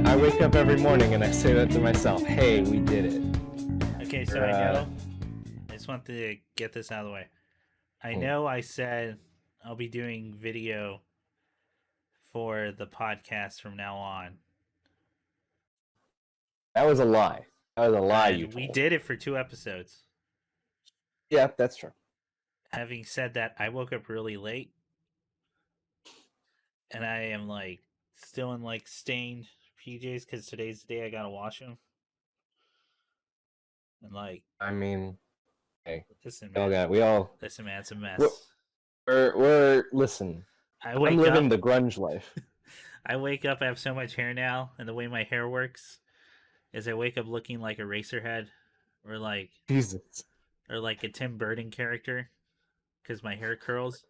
I wake up every morning and I say that to myself. Hey, we did it. Okay, so I know. I just want to get this out of the way. I know I said I'll be doing video for the podcast from now on. That was a lie. That was a lie you And told. we did it for 2 episodes. Yeah, that's true. Having said that, I woke up really late. And I am still in stained PJs because today's the day I gotta wash them. And I mean, hey, listen, we all man. Listen, man, it's a mess. We're listen. I'm living the grunge life. I wake up, I have so much hair now, and the way my hair works is I wake up looking like a Racerhead or Jesus. Or like a Tim Burton character because my hair curls.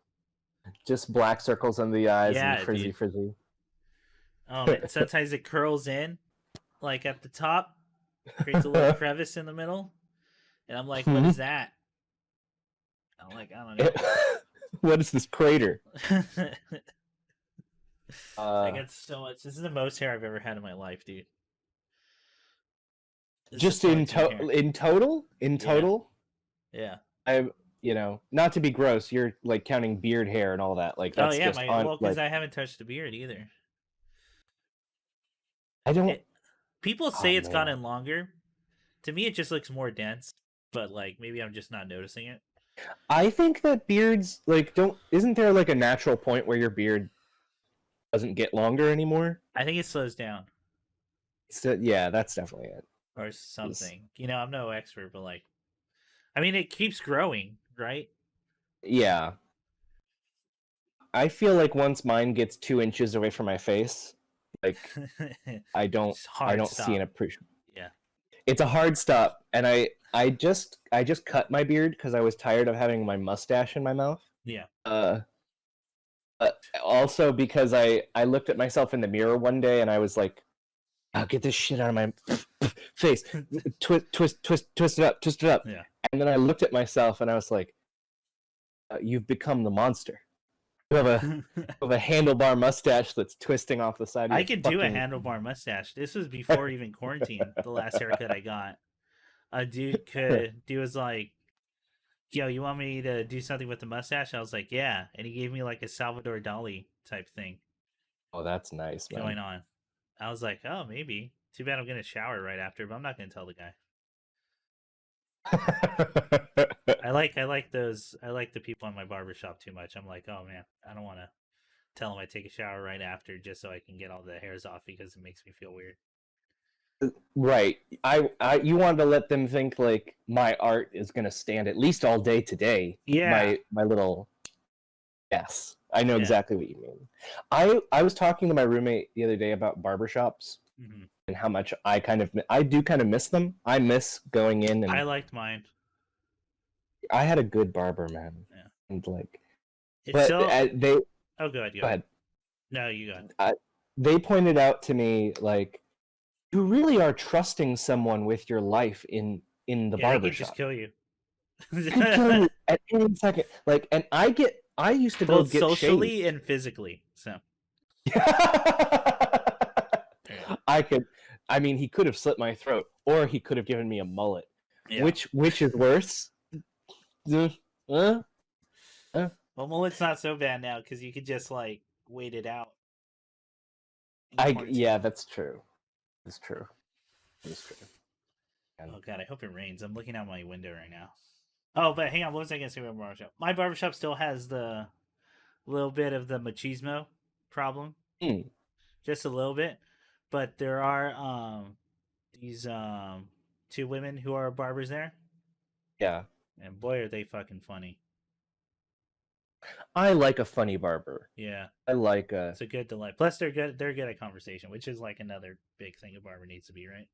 Just black circles under the eyes Yeah, and frizzy. Oh, man. Sometimes it curls in, at the top, creates a little crevice in the middle, and I'm like, what is that? I'm like, I don't know. What is this crater? I got so much. This is the most hair I've ever had in my life, dude. Just in total? In total? Yeah. Not to be gross, you're counting beard hair and all that. That's because I haven't touched the beard either. People say it's gotten longer. To me, it just looks more dense, but maybe I'm just not noticing it. I think that beards isn't there a natural point where your beard doesn't get longer anymore? I think it slows down. Yeah, that's definitely it. Or something. I'm no expert, but it keeps growing, right? Yeah. I feel like once mine gets 2 inches away from my face, I don't see an appreciation. Yeah. It's a hard stop, and I just cut my beard because I was tired of having my mustache in my mouth. Yeah. Also because I looked at myself in the mirror one day and I was like, "I'll get this shit out of my face, twist it up." Yeah. And then I looked at myself and I was like, "You've become the monster. You have a handlebar mustache that's twisting off the side." I could do a handlebar mustache. This was before even quarantine. The last haircut I got, a dude was like, "Yo, you want me to do something with the mustache?" I was like, "Yeah," and he gave me a Salvador Dali type thing. Oh, that's nice, man. Going on. I was like, "Oh, maybe." Too bad I'm gonna shower right after, but I'm not gonna tell the guy. I like the people in my barbershop too much. I'm like, oh man, I don't want to tell them I take a shower right after just so I can get all the hairs off because it makes me feel weird. Right. You wanted to let them think my art is gonna stand at least all day today. Yeah. My little. Yes, I know exactly what you mean. I was talking to my roommate the other day about barbershops and how much I do kind of miss them. I miss going in and. I liked mine. I had a good barber, man. Yeah. And they. Oh, go ahead. Go ahead. No, you go ahead. They pointed out to me you really are trusting someone with your life in the barbershop. They can just kill you. They can kill you at any second. And I used to both go get socially shaved. and physically. So. He could have slit my throat, or he could have given me a mullet. Yeah. Which is worse? Well, mullet's not so bad now because you could just wait it out. Yeah, that's true. It's true. Oh god, I hope it rains. I'm looking out my window right now. Oh, but hang on, what was I gonna say about barbershop? My barbershop still has the little bit of the machismo problem. Just a little bit. But there are these 2 women who are barbers there. Yeah. And boy are they fucking funny. I like a funny barber. Yeah. It's a good delight. Plus they're good at conversation, which is another big thing a barber needs to be, right?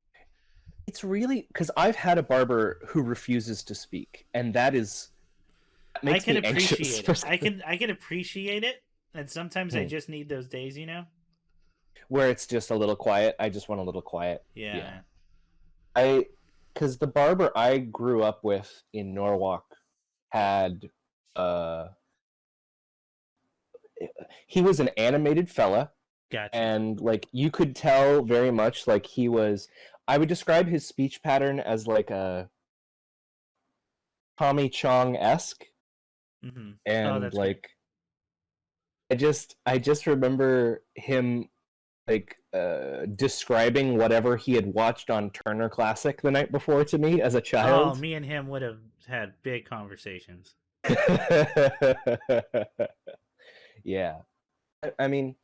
It's really because I've had a barber who refuses to speak, and that makes me anxious. I can appreciate it, and sometimes I just need those days, where it's just a little quiet. I just want a little quiet. Yeah. Because the barber I grew up with in Norwalk had he was an animated fella Gotcha. And like you could tell very much like he was. I would describe his speech pattern as like a Tommy Chong-esque, Mm-hmm. Oh, and that's good. like I just remember him like describing whatever he had watched on Turner Classic the night before to me as a Oh, child. me and him would have had big conversations. Yeah, I mean,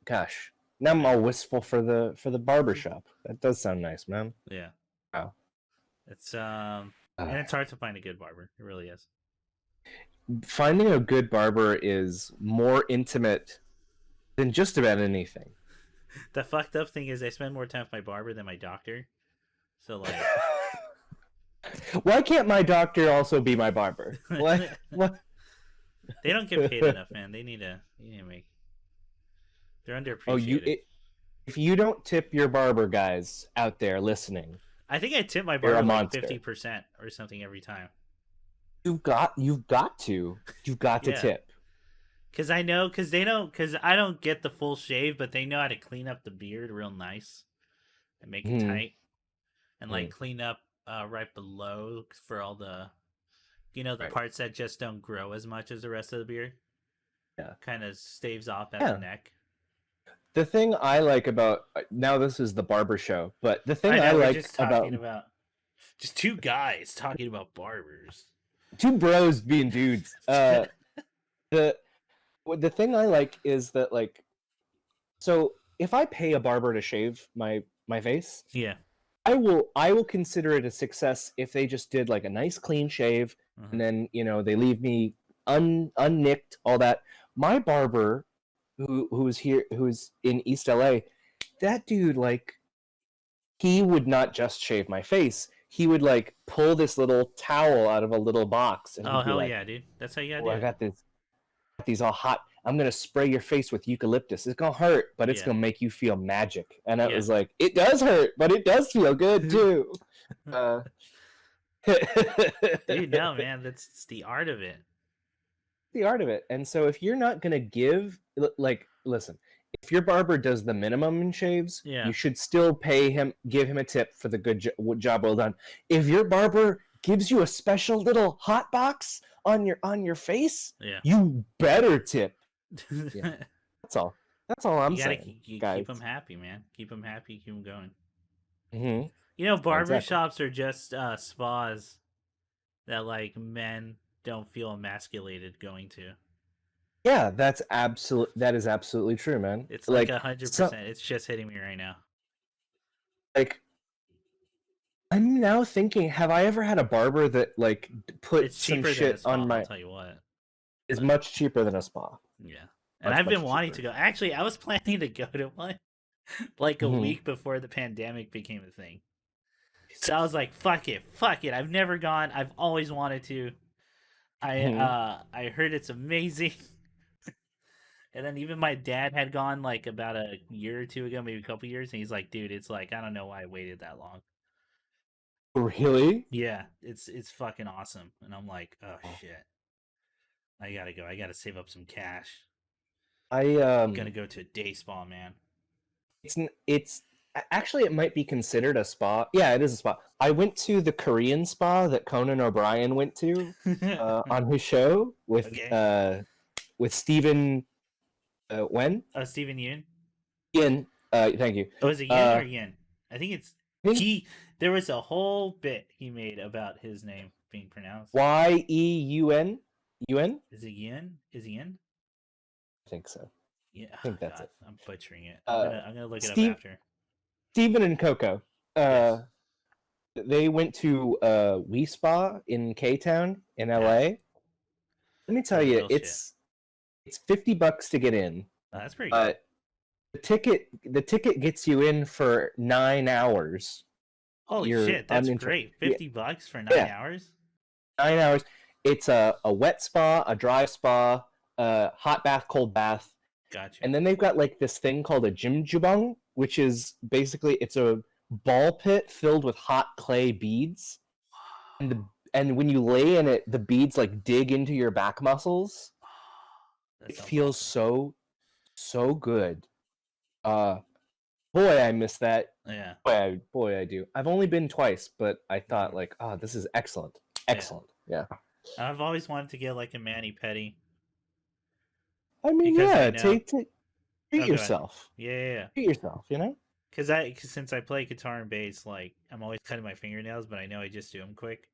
gosh, now I'm all wistful for the barbershop. That does sound nice, man. Yeah. Wow. It's and it's hard to find a good barber. It really is. Finding a good barber is more intimate than just about anything. The fucked up thing is I spend more time with my barber than my doctor. So like Why can't my doctor also be my barber? What? They don't get paid enough, man. They need to make. They're underappreciated. If you don't tip your barber guys out there listening, I think I tip my barber like 50% or something every time. You've got to Yeah. tip. Cause I know, cause they don't, cause I don't get the full shave, but they know how to clean up the beard real nice and make it tight, and like clean up right below for all the, the parts that just don't grow as much as the rest of the beard. Yeah, kind of staves off at the neck. The thing I like about now, this is the barber show, but the thing I like just about just two guys talking about barbers, two bros being dudes. The thing I like is that like, so if I pay a barber to shave my face, yeah, I will consider it a success if they just did like a nice clean shave, and then they leave me unnicked, all that. My barber, who's in East LA, that dude, like, he would not just shave my face. He would like pull this little towel out of a little box, and oh hell like, yeah, dude, that's how you gotta do I got these all hot. I'm gonna spray your face with eucalyptus. It's gonna hurt, but it's gonna make you feel magic. And I was like, it does hurt, but it does feel good too. Dude, no, man, that's the art of it. The art of it. And so if you're not gonna give, like, listen, if your barber does the minimum in shaves, you should still give him a tip for the good job well done. If your barber gives you a special little hot box on your face, you better tip. Yeah. That's all I'm saying. You guys. Keep them happy, man. Keep them happy. Keep them going. Mm-hmm. Barbershops are just spas that like men don't feel emasculated going to. Yeah, that is absolutely true, man. It's like 100%. It's just hitting me right now. Like, I'm now thinking, have I ever had a barber that like put some shit on my? I'll tell you what. It's much cheaper than a spa. Yeah, and I've been wanting to go. Actually, I was planning to go to one like a week before the pandemic became a thing. So I was like, fuck it. I've never gone. I've always wanted to. I heard it's amazing. And then even my dad had gone like about a year or two ago, maybe a couple years, and he's like, dude, it's like, I don't know why I waited that long. Really? Yeah, it's fucking awesome. And I'm like, oh shit. I gotta go. I gotta save up some cash. I'm gonna go to a day spa, man. It's actually, it might be considered a spa. Yeah, it is a spa. I went to the Korean spa that Conan O'Brien went to on his show with Stephen Wen. Stephen Yoon. Yin. Thank you. Oh, is it Yin or Yin? I think it's he. There was a whole bit he made about his name being pronounced Yeun. Yuen? Is it Yin? Is it Yin? I think so. Yeah, I think that's it. I'm butchering it. I'm gonna look it up after. Stephen and Coco. They went to Wee Spa in K-Town in LA. Let me tell you, it's $50 to get in. Oh, that's pretty good. The ticket gets you in for 9 hours. Holy shit, that's great. $50 for 9 hours? 9 hours. It's a wet spa, a dry spa, hot bath, cold bath. Gotcha. And then they've got like this thing called a jjimjilbang, which is basically it's a ball pit filled with hot clay beads. And when you lay in it, the beads like dig into your back muscles. It feels awesome. so good. Boy, I miss that. Yeah. Boy, I do. I've only been twice, but I thought like, oh, this is excellent. Excellent. Yeah. I've always wanted to get like a mani-pedi. I mean, Because I yeah, know. treat Oh, yourself. Yeah. Treat yourself, you know? Cause since I play guitar and bass, like I'm always cutting my fingernails, but I know I just do them quick,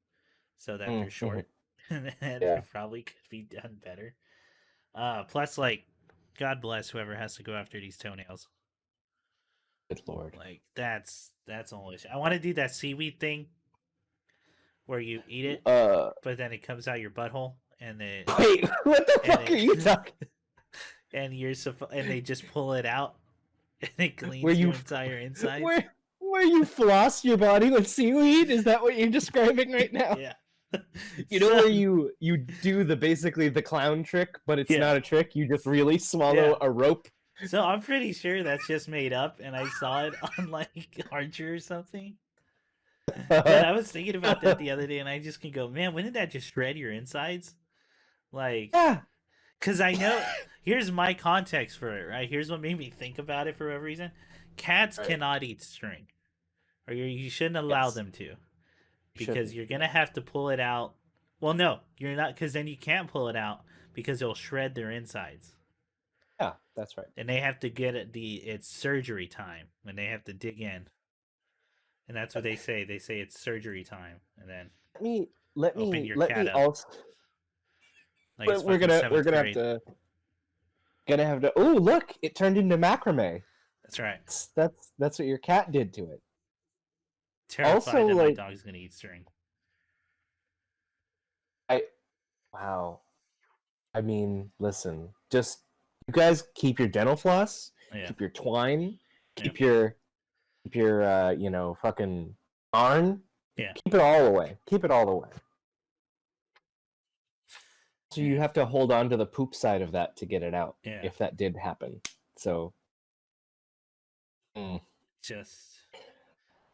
so that they're short, and they probably could be done better. Plus, like, God bless whoever has to go after these toenails. Good Lord. Like that's only. I want to do that seaweed thing where you eat it, but then it comes out your butthole, and then wait, what the fuck are you talking? And and they just pull it out, and it cleans your entire insides. Where you floss your body with seaweed? Is that what you're describing right now? Yeah. You know where you do basically the clown trick, but it's not a trick. You just really swallow a rope. So I'm pretty sure that's just made up, and I saw it on like Archer or something. But I was thinking about that the other day, and I just can go, man, wouldn't that just shred your insides? Like, yeah. Because I know, here's my context for it, right? Here's what made me think about it for whatever reason. Cats cannot eat string, or you shouldn't allow them to, because you're gonna have to pull it out. Well, no, you're not, because then you can't pull it out because it'll shred their insides. Yeah, that's right. And they have to get it's surgery time when they have to dig in, and that's what they say. They say it's surgery time, and then let me also. Like but we're gonna have to. Oh, look! It turned into macrame. That's right. That's what your cat did to it. Terrified also, that my dog's gonna eat string. Wow. I mean, listen. Just you guys keep your dental floss. Keep your twine. Keep your fucking yarn. Yeah. Keep it all away. Keep it all away. So you have to hold on to the poop side of that to get it out, if that did happen. So, just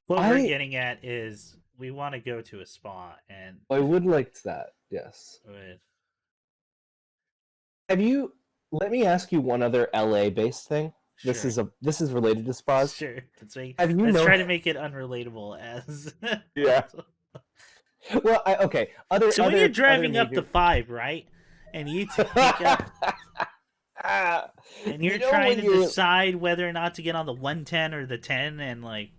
what we're getting at is we want to go to a spa, and I would like that. Yes. Have you? Let me ask you one other LA-based thing. Sure. This is related to spas. Sure. Let's try to make it unrelatable as. Yeah. Well, okay. So when you're driving up the 5, right, and you take up, and you're trying to decide whether or not to get on the 110 or the 10, and like,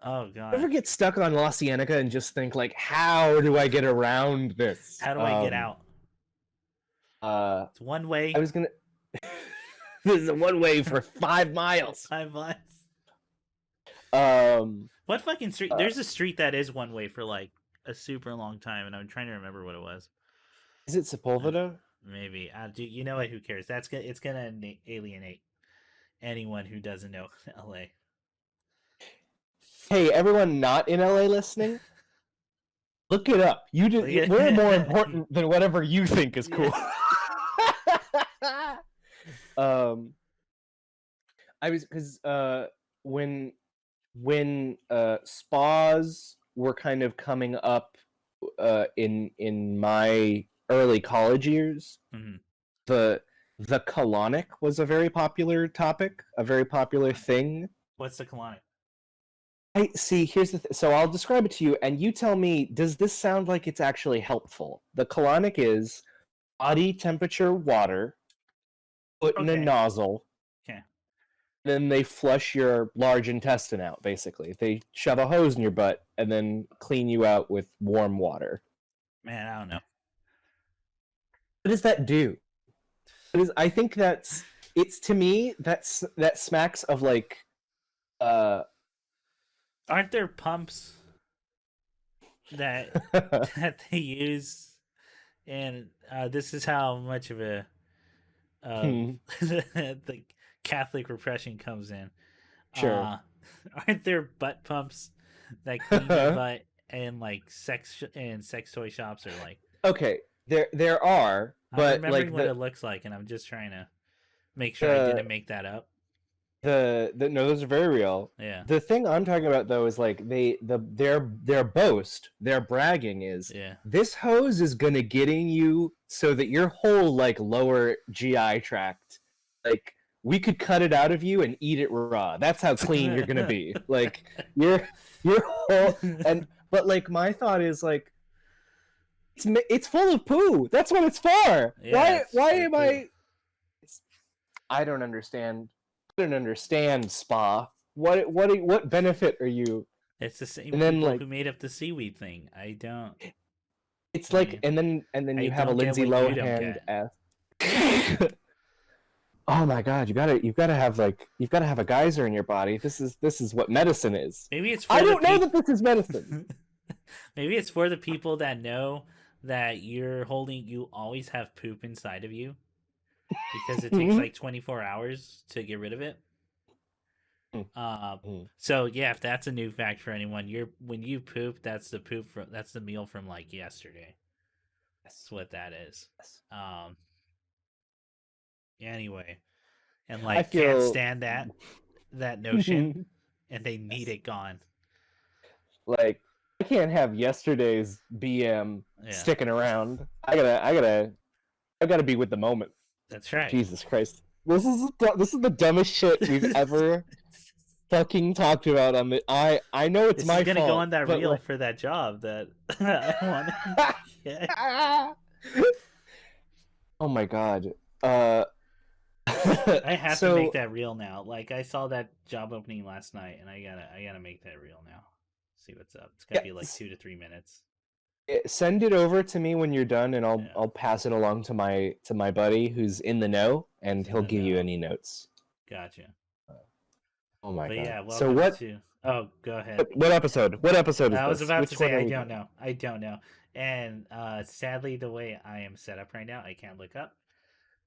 oh god, ever get stuck on La Cienega and just think like, how do I get around this? How do I get out? It's one way. I was gonna. This is a one way for 5 miles. 5 miles. What fucking street? There's a street that is one way for like a super long time, and I'm trying to remember what it was. Is it Sepulveda? Maybe. You know what? Who cares? It's gonna alienate anyone who doesn't know LA. Hey, everyone not in LA listening, look it up. We're more important than whatever you think is cool. I was because when spas were kind of coming up in my early college years, the colonic was a very popular topic, a very popular thing. What's the colonic? I see. Here's the so I'll describe it to you, and you tell me, does this sound like it's actually helpful? The colonic is body temperature water put in a nozzle. Okay. Then they flush your large intestine out, basically. They shove a hose in your butt and then clean you out with warm water. Man, I don't know. What does that do? I think to me, that smacks of like... Aren't there pumps that they use? And this is how much of a... the Catholic repression comes in. Sure. Aren't there butt pumps that clean your butt and like sex toy shops are like? Okay, there are, but I'm remembering what it looks like, and I'm just trying to make sure I didn't make that up. No, those are very real. Yeah. The thing I'm talking about though is like their boast, their bragging is this hose is gonna get in you so that your whole like lower GI tract like we could cut it out of you and eat it raw. That's how clean you're gonna be. Like you're whole. But like my thought is like it's full of poo. That's what it's for. Yeah, Why am I? I don't understand. I don't understand spa. What benefit are you? It's the same And then, people like, who made up the seaweed thing. I don't. It's I like, mean, and then I you have a don't get Lindsay what you don't Lohan get. ass. Oh my God! You've got to have a geyser in your body. This is what medicine is. Maybe it's. For I don't know that this is medicine. Maybe it's for the people that know that you always have poop inside of you, because it takes like 24 hours to get rid of it. So yeah, if that's a new fact for anyone, when you poop, that's the meal from like yesterday. That's what that is. Anyway, and like can't stand that notion, and they need it gone. Like I can't have yesterday's BM sticking around. I gotta be with the moment. That's right. Jesus Christ, this is the dumbest shit we've ever fucking talked about on the. I know it's my fault. Gonna go on that reel for that job that I wanted. Yeah. Oh my God. I have to make that reel now. Like I saw that job opening last night, and I gotta make that reel now. See what's up. It's gotta be like 2 to 3 minutes. Send it over to me when you're done, and I'll pass it along to my buddy who's in the know, and he'll give you any notes. Gotcha. Oh my God. Yeah, so what? Oh, go ahead. What episode? What episode is this? I was about to say I don't know. I don't know. And sadly, the way I am set up right now, I can't look up.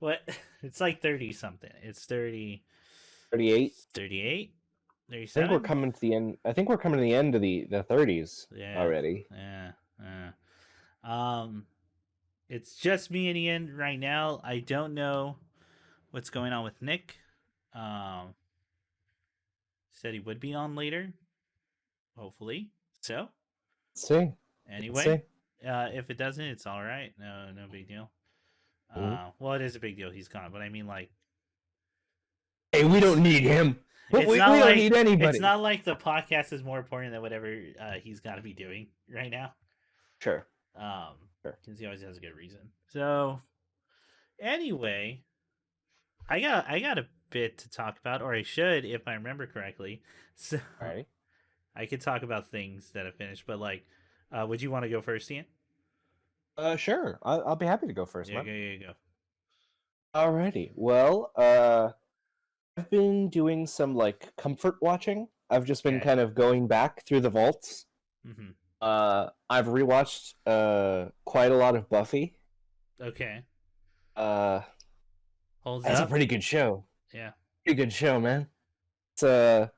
What? It's like 30 something. It's 30. 38. 38. 37? I think we're coming to the end. I think we're coming to the end of the 30s already. Yeah. It's just me and Ian right now. I don't know what's going on with Nick. Said he would be on later. Hopefully. So. Let's see. Anyway, if it doesn't, it's all right. No big deal. Well, it is a big deal. He's gone, but I mean, like, hey, we don't need him. We don't need anybody. It's not like the podcast is more important than whatever he's got to be doing right now. Sure. Because he always has a good reason. So, anyway, I got a bit to talk about, or I should, if I remember correctly. So, all right. I could talk about things that have finished, but like, would you want to go first, Ian? Sure. I'll be happy to go first. Yeah, go. Alrighty. Well, I've been doing some like comfort watching. I've just been kind of going back through the vaults. Mm-hmm. I've rewatched quite a lot of Buffy. Okay. That's a pretty good show. Yeah. Pretty good show, man. It's hey,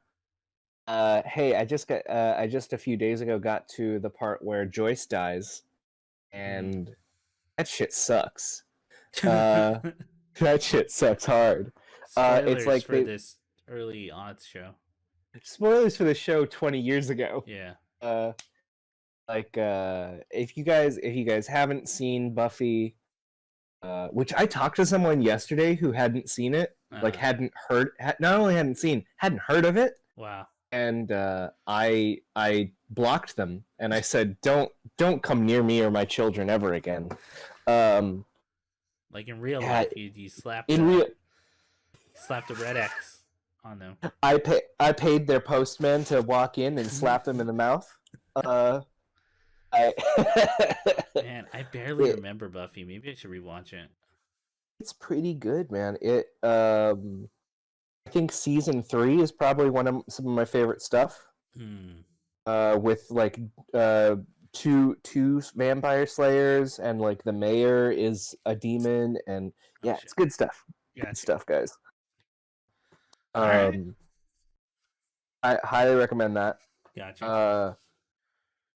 I just a few days ago got to the part where Joyce dies, and that shit sucks. That shit sucks hard. Spoilers it's like for this early odds show. Spoilers for the show 20 years ago. Yeah. If you guys haven't seen Buffy, which I talked to someone yesterday who hadn't seen it, like hadn't heard of it. Wow. And I blocked them, and I said, don't come near me or my children ever again. Like in real life, you slapped slapped a red X on them. I paid their postman to walk in and slap them in the mouth. Man, I barely remember Buffy. Maybe I should rewatch it. It's pretty good, man. I think season 3 is probably some of my favorite stuff. With like two vampire slayers, and like the mayor is a demon, and it's good stuff. Gotcha. Good stuff, guys. Right. I highly recommend that. Gotcha.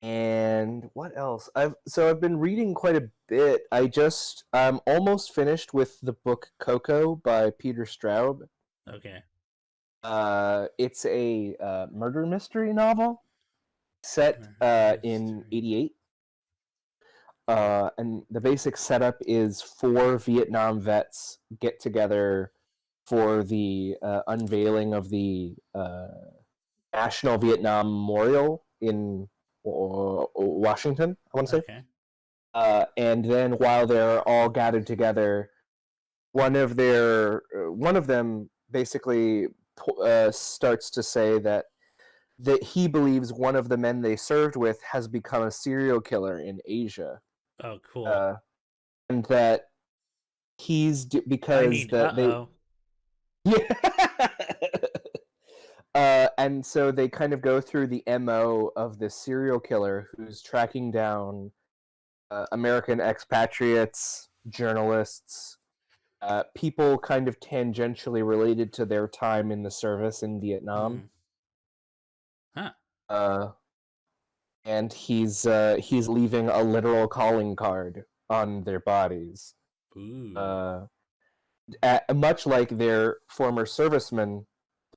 And what else? I've been reading quite a bit. I'm almost finished with the book Coco by Peter Straub. Okay. It's a murder mystery novel set in 88. And the basic setup is 4 Vietnam vets get together for the unveiling of the National Vietnam Memorial in Washington, I want to say. Okay. And then while they're all gathered together, one of them basically starts to say that he believes one of the men they served with has become a serial killer in Asia. Oh, cool. And that he's because they yeah. And so they kind of go through the MO of this serial killer who's tracking down American expatriates, journalists, people kind of tangentially related to their time in the service in Vietnam. Huh. And he's leaving a literal calling card on their bodies. Ooh. Much like their former servicemen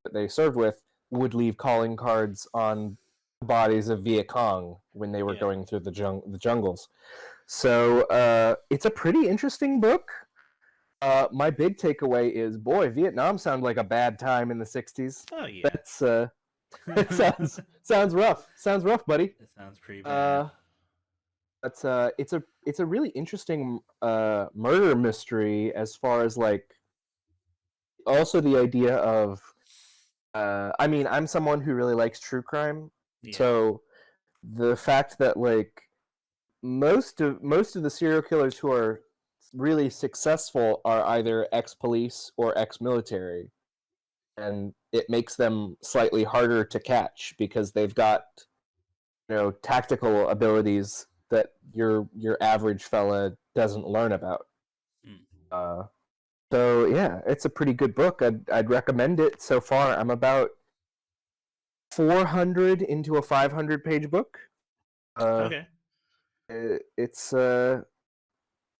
that they served with would leave calling cards on the bodies of Viet Cong when they were going through the jungles. So it's a pretty interesting book. My big takeaway is, boy, Vietnam sounded like a bad time in the 60s. Oh yeah. It sounds rough. Sounds rough, buddy. It sounds pretty bad. It's a really interesting murder mystery, as far as like also the idea of I mean, I'm someone who really likes true crime. Yeah. So the fact that like most of the serial killers who are really successful are either ex-police or ex-military, and it makes them slightly harder to catch because they've got, you know, tactical abilities that your average fella doesn't learn about. So yeah, it's a pretty good book. I'd recommend it. So far, I'm about 400 into a 500-page book. Okay. It's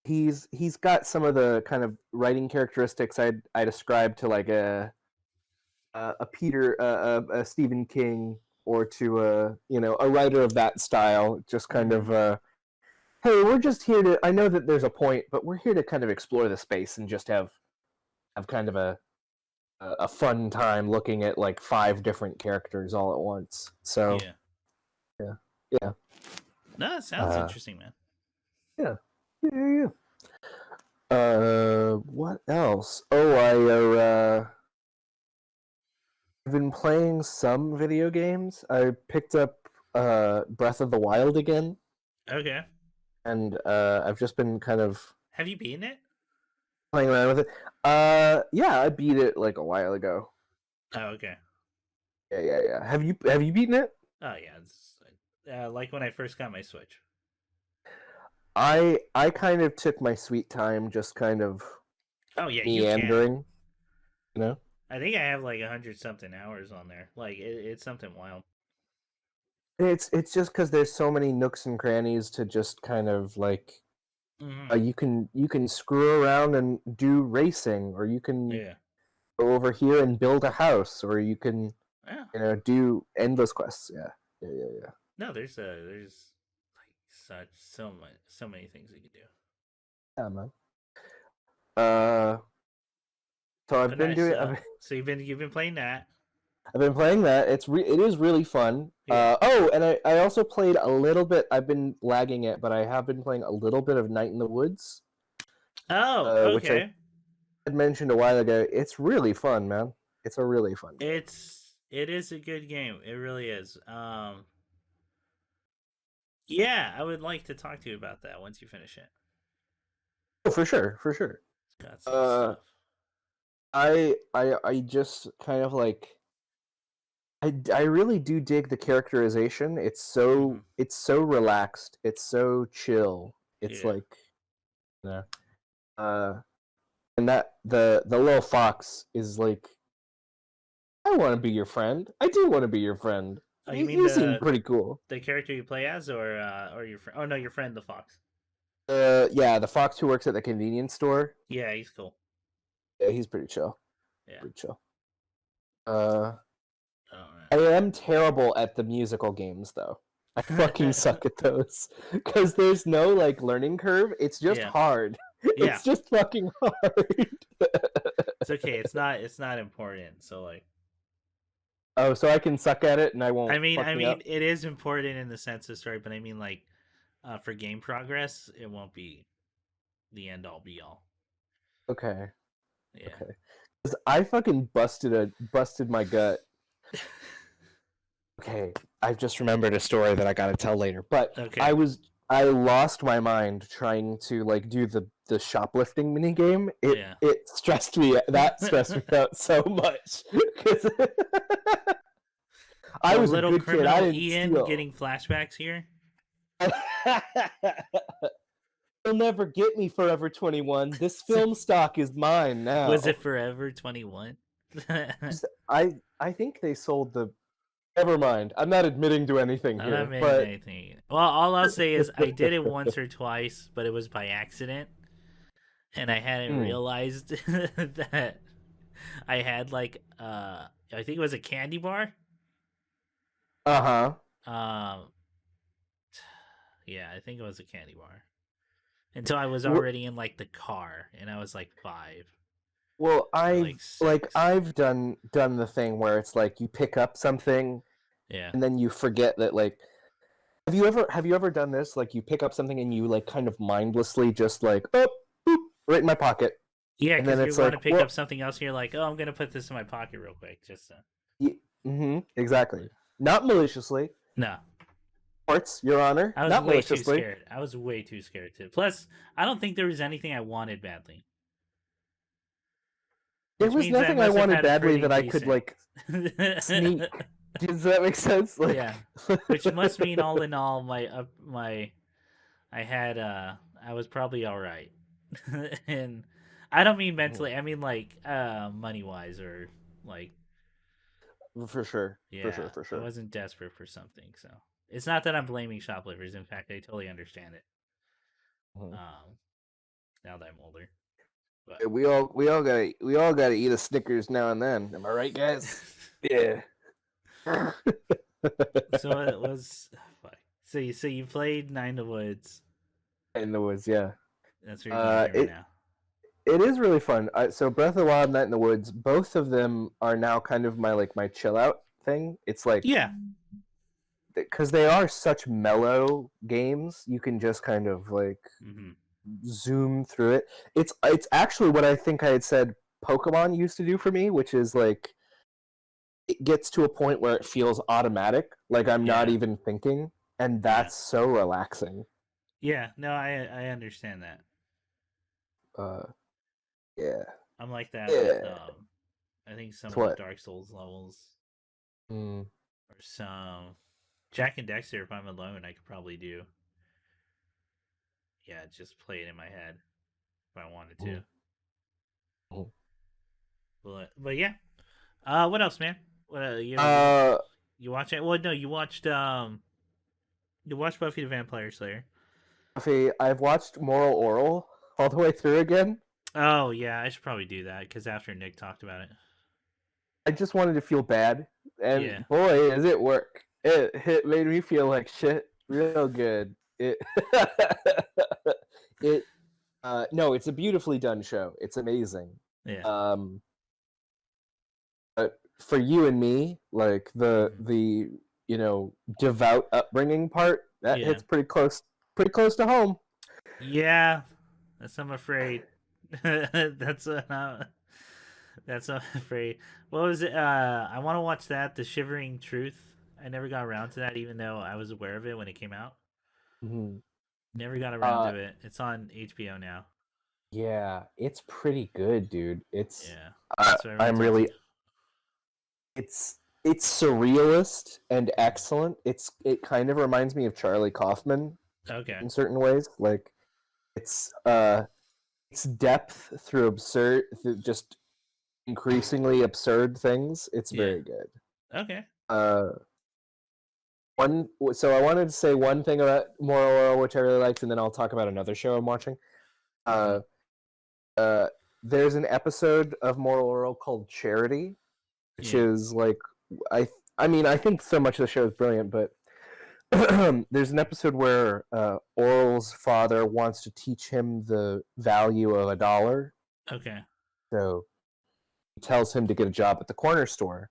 he's got some of the kind of writing characteristics I'd ascribe to like a Stephen King, or to a writer of that style. Just kind of hey, we're just here to. I know that there's a point, but we're here to kind of explore the space and just have kind of a fun time looking at like 5 different characters all at once. So yeah. No, it sounds interesting, man. Yeah. What else? Oh, I've been playing some video games. I picked up Breath of the Wild again. Okay. And I've just been kind of... Have you beaten it? Playing around with it. Yeah, I beat it like a while ago. Oh, okay. Yeah. Have you beaten it? Oh, yeah. It's, like when I first got my Switch. I kind of took my sweet time, just kind of meandering. You know? I think I have like 100-something hours on there. Like it's something wild. It's just because there's so many nooks and crannies to just kind of like you can screw around and do racing, or you can go over here and build a house, or you can do endless quests. Yeah. No, there's like so many things you can do. Yeah, man. So I've been doing. So you've been playing that. I've been playing that. It is really fun. Yeah. And I also played a little bit. I've been lagging it, but I have been playing a little bit of Night in the Woods. Oh, okay. Which I had mentioned a while ago. It's really fun, man. It's a really fun game. It is a good game. It really is. Yeah, I would like to talk to you about that once you finish it. Oh, for sure. It's got some stuff. I just kind of like. I really do dig the characterization. It's so relaxed. It's so chill. It's like, and that the little fox is like, I want to be your friend. I do want to be your friend. Oh, you mean seem pretty cool. The character you play as, or your friend? Oh no, your friend, the fox. Yeah, the fox who works at the convenience store. Yeah, he's cool. Yeah, he's pretty chill. Yeah, pretty chill. I am terrible at the musical games, though. I fucking suck at those because there's no like learning curve. It's just hard. It's just fucking hard. It's okay. It's not important. So like, Oh, so I can suck at it and I won't I mean, fuck me up? it is important in the sense of story, but I mean, like, for game progress, it won't be the end all be all. Okay. Yeah. Okay. 'Cause I fucking busted my gut. Okay, I've just remembered a story that I gotta tell later. But Okay. I lost my mind trying to like do the shoplifting mini game. Yeah. It stressed me. That stressed me out so much. 'Cause I The was a little good kid. I criminal didn't Ian steal. getting flashbacks here. You'll never get me, Forever 21. This film stock is mine Was now. it Forever 21? I think they sold the. Never mind. I'm not admitting to anything I'm not here, admitting to but anything. Well, all I'll say is I did it once or twice, but it was by accident, and I hadn't realized that I had like I think it was a candy bar. uh-huh. Yeah, I think it was a candy bar. Until I was already in like the car, and I was like 5. Well, Like 6. I've done the thing where it's like you pick up something Yeah. and then you forget that like have you ever done this? Like you pick up something and you like kind of mindlessly just like oh boop, right in my pocket. Yeah, And then because you it's want like to pick up something else, and you're like, oh, I'm gonna put this in my pocket real quick, just to... exactly. Not maliciously. No. Courts, Your Honor. I was Not way too maliciously. scared. I was way too scared too. Plus, I don't think there was anything I wanted badly. There Which was means nothing I wanted badly that I decent... could like sneak. Does that make sense? Like... Yeah. Which must mean all in all, my I had I was probably all right. And I don't mean mentally. I mean like money wise or like For sure. yeah. For I sure. wasn't desperate for something, so it's not that I'm blaming shoplifters. In fact, I totally understand it. Now that I'm older. But... We all gotta eat a Snickers now and then. Am I right, guys? Yeah. So it was. Fuck. So you played Nine in the Woods. In the Woods, yeah. That's what you're doing now. It is really fun. So Breath of the Wild, Night in the Woods, both of them are now kind of my chill out thing. It's like yeah, because they are such mellow games, you can just kind of like zoom through it. It's actually what I think I had said Pokemon used to do for me, which is like it gets to a point where it feels automatic, like I'm not even thinking, and that's so relaxing. Yeah, no, I understand that. Yeah. I'm like that with I think some of the Dark Souls levels. Or some Jack and Dexter, if I'm alone, I could probably do. Yeah, just play it in my head if I wanted to. But yeah. What else, man? You watch it? Well, no, you watched Buffy the Vampire Slayer. Buffy, I've watched Moral Oral all the way through again. Oh yeah, I should probably do that because after Nick talked about it, I just wanted to feel bad, and boy, does it work! It made me feel like shit, real good. No, it's a beautifully done show. It's amazing. Yeah. But for you and me, like the devout upbringing part, that hits pretty close to home. Yeah, that's I'm afraid. That's I'm afraid. What was it? I want to watch that, The Shivering Truth. I never got around to that, even though I was aware of it when it came out. Never got around to it. It's on HBO now. Yeah, it's pretty good, dude. It's I'm really. It's surrealist and excellent. It kind of reminds me of Charlie Kaufman. Okay. In certain ways, like it's depth through just increasingly absurd things. It's very good. Okay. So I wanted to say one thing about Moral Oral, which I really liked, and then I'll talk about another show I'm watching. There's an episode of Moral Oral called Charity, which is like I mean I think so much of the show is brilliant, but there's an episode where Oral's father wants to teach him the value of $1. Okay. So tells him to get a job at the corner store.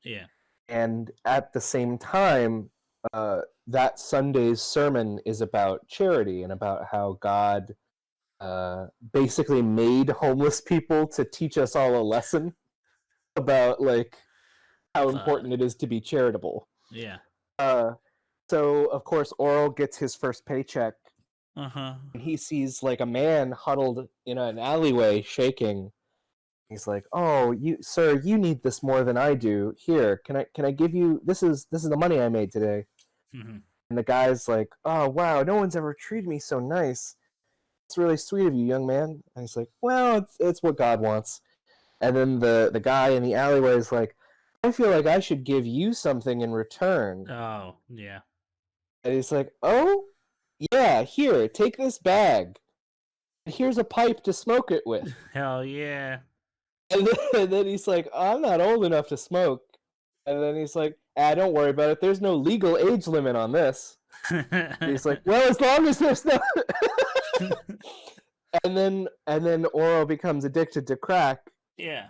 Yeah. And at the same time, that Sunday's sermon is about charity and about how God basically made homeless people to teach us all a lesson about like how important it is to be charitable. Yeah. So of course Oral gets his first paycheck. Uh-huh. And he sees like a man huddled in an alleyway shaking. He's like, "Oh, sir, you need this more than I do. Here, can I give you this is the money I made today." Mm-hmm. And the guy's like, "Oh, wow, no one's ever treated me so nice. It's really sweet of you, young man." And he's like, "Well, it's what God wants." And then the guy in the alleyway is like, "I feel like I should give you something in return." Oh, yeah. And he's like, "Oh, yeah, here, take this bag. Here's a pipe to smoke it with." Hell yeah. And then he's like, "I'm not old enough to smoke." And then he's like, "Don't worry about it. There's no legal age limit on this." And he's like, "Well, as long as there's no..." and then Oro becomes addicted to crack. Yeah.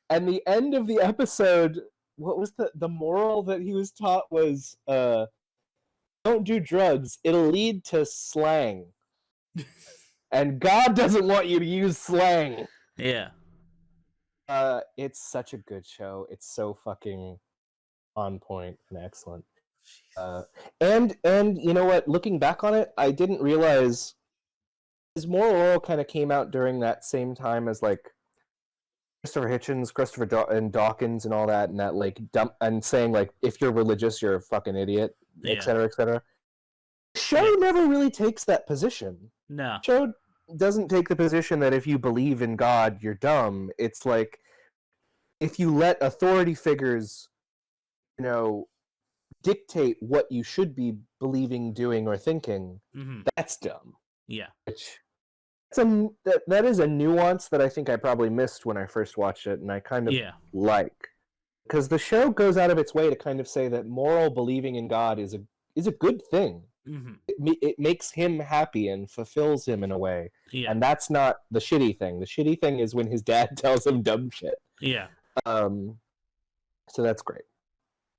And the end of the episode, what was the moral that he was taught was don't do drugs. It'll lead to slang. And God doesn't want you to use slang. Yeah. It's such a good show. It's so fucking on point and excellent. And you know what? Looking back on it, I didn't realize his Moral Oral kind of came out during that same time as like Christopher Hitchens, and Dawkins, and all that, and that like dump and saying like if you're religious, you're a fucking idiot, etc., etc. Show never really takes that position. No. Show doesn't take the position that if you believe in God, you're dumb. It's like if you let authority figures, you know, dictate what you should be believing, doing, or thinking, that's dumb. Yeah. Which that is a nuance that I think I probably missed when I first watched it, and I kind of like. Because the show goes out of its way to kind of say that moral believing in God is a good thing. Mm-hmm. It makes him happy and fulfills him in a way. Yeah. And that's not the shitty thing. The shitty thing is when his dad tells him dumb shit. Yeah. So that's great.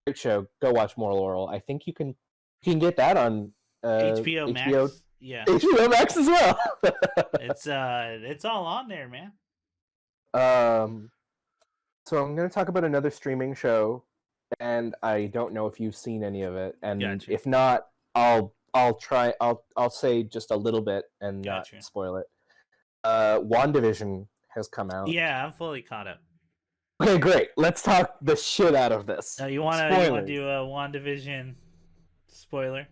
Great show. Go watch Moral Oral. I think you can get that on HBO Max. Yeah. HBO Max as well. It's all on there, man. So I'm going to talk about another streaming show, and I don't know if you've seen any of it, and if not, I'll say just a little bit and not spoil it. WandaVision has come out. Yeah, I'm fully caught up. Okay, great. Let's talk the shit out of this. You want to do a WandaVision spoiler?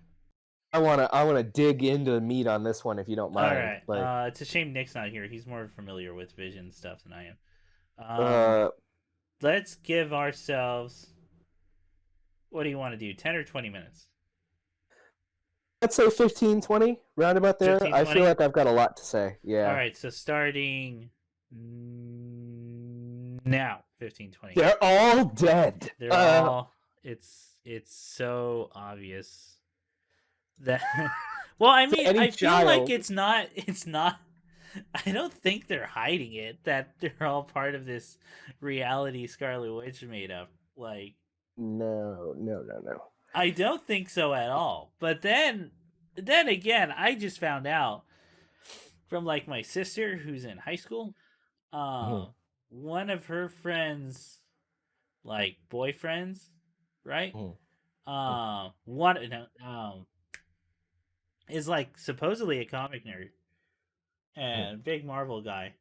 I wanna dig into the meat on this one if you don't mind. All right. It's a shame Nick's not here. He's more familiar with Vision stuff than I am. Let's give ourselves. What do you want to do? 10 or 20 minutes? Let's say 15, 20, roundabout there. 15, I feel like I've got a lot to say. Yeah. All right. So starting now, 15, 20. They're all dead. They're all. It's so obvious that. Well, I mean, I feel like it's not. I don't think they're hiding it that they're all part of this reality Scarlet Witch made up. Like, no. I don't think so at all. But then again, I just found out from like my sister who's in high school. One of her friends, like boyfriends, right? Is like supposedly a comic nerd and big Marvel guy,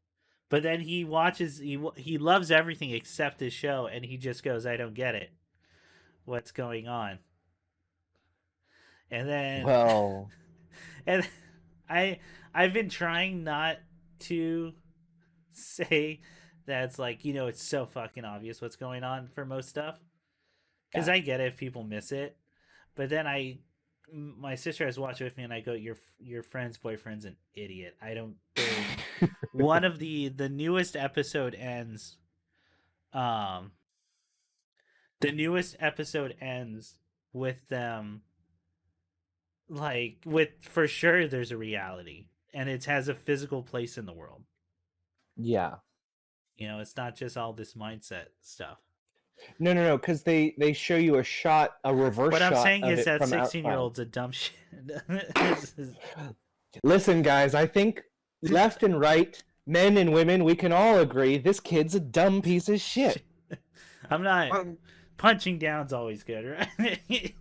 but then he loves everything except his show, and he just goes, "I don't get it. What's going on?" And then, and I've been trying not to say that's like, it's so fucking obvious what's going on for most stuff, because I get it if people miss it, but then my sister has watched it with me, and I go, your friend's boyfriend's an idiot. I don't. One of the newest episode ends. The newest episode ends with them, like, with for sure there's a reality, and it has a physical place in the world. Yeah. You know, it's not just all this mindset stuff. No, because they show you a reverse what I'm shot saying of is it that from 16-year-old's outside. a dumb shit. Listen, guys, I think left and right, men and women, we can all agree this kid's a dumb piece of shit. I'm not punching down's always good, right?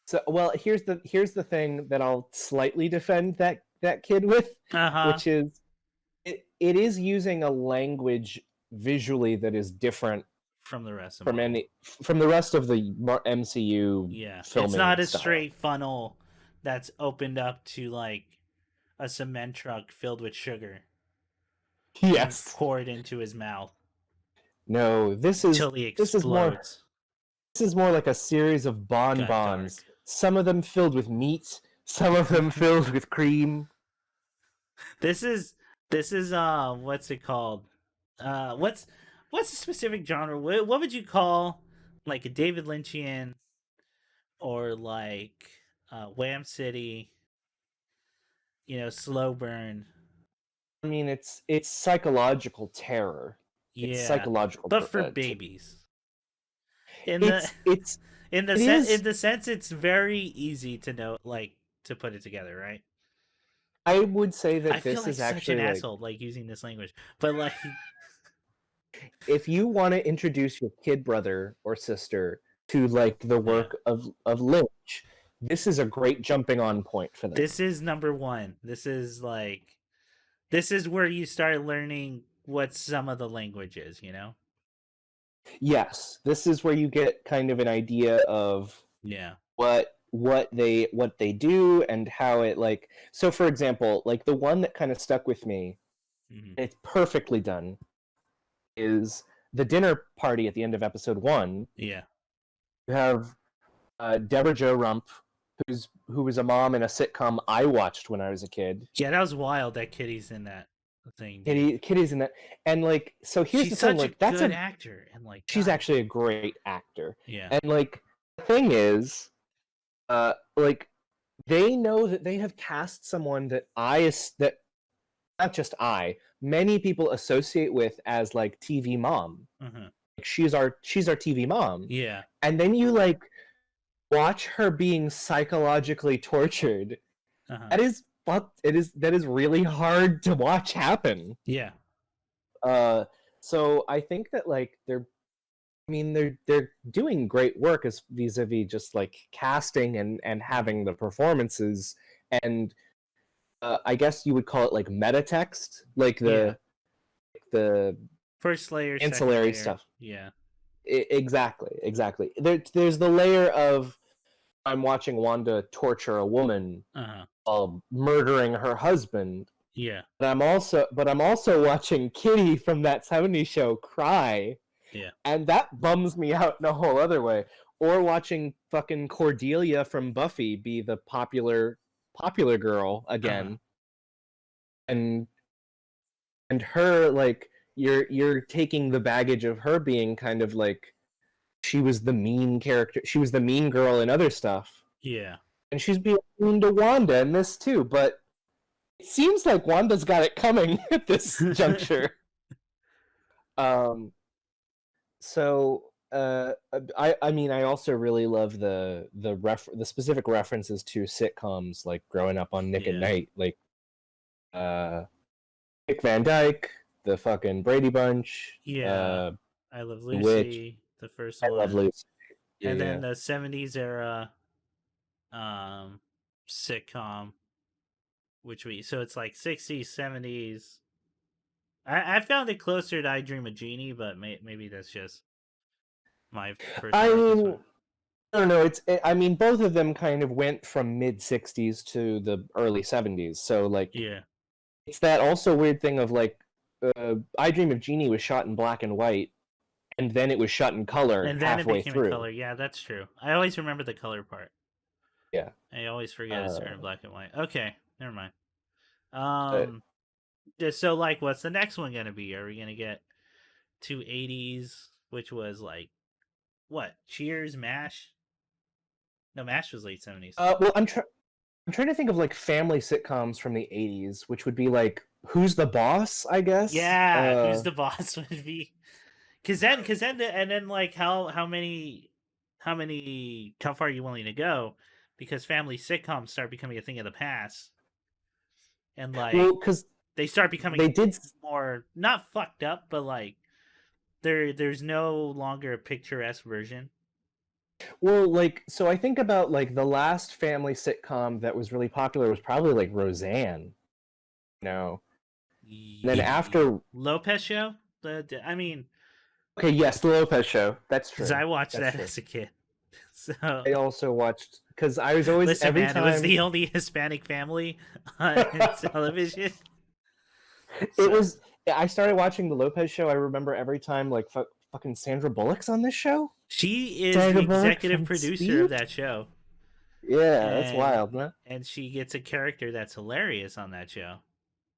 So well, here's the thing that I'll slightly defend that kid with, which is it is using a language visually that is different from the rest of from the rest of the MCU. Yeah, filming it's not a style. straight funnel that's opened up to like a cement truck filled with sugar. Yes, poured into his mouth. No, this is more like a series of bonbons. Some of them filled with meat, some of them filled with cream. This is what's it called? What's the specific genre? What would you call like a David Lynchian or like Wham City? You know, slow burn. I mean, it's psychological terror. Yeah, it's psychological, but for babies. In the sense, it's very easy to know, like, to put it together, right? I would say that I feel like is such actually an asshole, like using this language, but like, if you want to introduce your kid brother or sister to like the work of Lynch, this is a great jumping on point for them. This is number one. This is where you start learning what some of the language is, you know? Yes, this is where you get kind of an idea of what they do and how it like. So for example, like the one that kind of stuck with me, it's perfectly done, is the dinner party at the end of episode 1. Yeah. You have Deborah Jo Rump, who was a mom in a sitcom I watched when I was a kid. Yeah, that was wild that Kitty's in that thing. Kitty's in that, and like, so here's the thing, like, that's a good actor, and like she's actually a great actor. Yeah. And like the thing is, like they know that they have cast someone that not just many people associate with as like TV mom. Like she's our TV mom. Yeah. And then you like watch her being psychologically tortured. That is really hard to watch happen. Yeah. So I think that like they're doing great work as vis-a-vis just like casting and having the performances, and I guess you would call it like meta text, like the first layer, ancillary stuff. Yeah. Exactly. There's the layer of I'm watching Wanda torture a woman while murdering her husband. Yeah. But I'm also watching Kitty from That 70s Show cry. Yeah. And that bums me out in a whole other way. Or watching fucking Cordelia from Buffy be the popular girl again. And her, like, you're taking the baggage of her being kind of like she was the mean character. She was the mean girl in other stuff. Yeah. And she's being mean to Wanda in this too, but it seems like Wanda's got it coming at this juncture. So I mean, I also really love the specific references to sitcoms, like growing up on Nick at Night, like Dick Van Dyke, the fucking Brady Bunch. I Love Lucy, the first one. I Love Lucy. And then the 70s era sitcom, so it's like 60s, 70s. I found it closer to I Dream of Jeannie, but maybe that's just my personal. I don't know. I mean, both of them kind of went from mid 60s to the early 70s. So like, it's that also weird thing of like, I Dream of Jeannie was shot in black and white, and then it was shot in color and then halfway it became through. In color. Yeah, that's true. I always remember the color part. Yeah, I always forget it's turned black and white. Okay, never mind. So like, what's the next one gonna be? Are we gonna get 280s, which was like what? Cheers, MASH. No, MASH was late 70s. Well, I'm trying to think of like family sitcoms from the 80s, which would be like Who's the Boss, I guess. Yeah, Who's the Boss would be. Cause then like how far are you willing to go? Because family sitcoms start becoming a thing of the past, and like because they start becoming they did more not fucked up, but like there's no longer a picturesque version. Well, like, so I think about like the last family sitcom that was really popular was probably like Roseanne. No. Then after Lopez Show, I mean, okay, yes, the Lopez Show. That's true. because I watched That's that true. as a kid. So I also watched because I was always listen, every man, time it was the only Hispanic family on television. It was. I started watching the Lopez Show. I remember every time like fucking Sandra Bullock's on this show. She is Sandra the Bullock executive from producer Speed? of that show. Yeah, that's wild, man. And she gets a character that's hilarious on that show.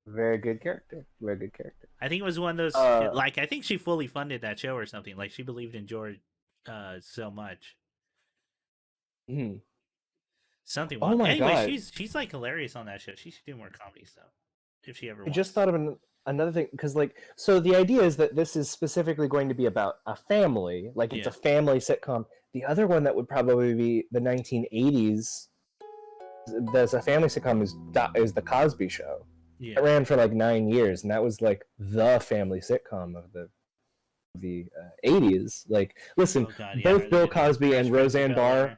Very good character. Very good character. I think it was one of those like I think she fully funded that show or something. Like she believed in George so much. Something. Oh my anyway, god, she's like hilarious on that show. She should do more comedy stuff if she ever. I just thought of another thing because like so the idea is that this is specifically going to be about a family, like it's a family sitcom. The other one that would probably be the 1980s. There's a family sitcom is the Cosby Show. Yeah. It ran for like 9 years, and that was like the family sitcom of the 80s. Like, listen, both Bill Cosby and Roseanne Barr.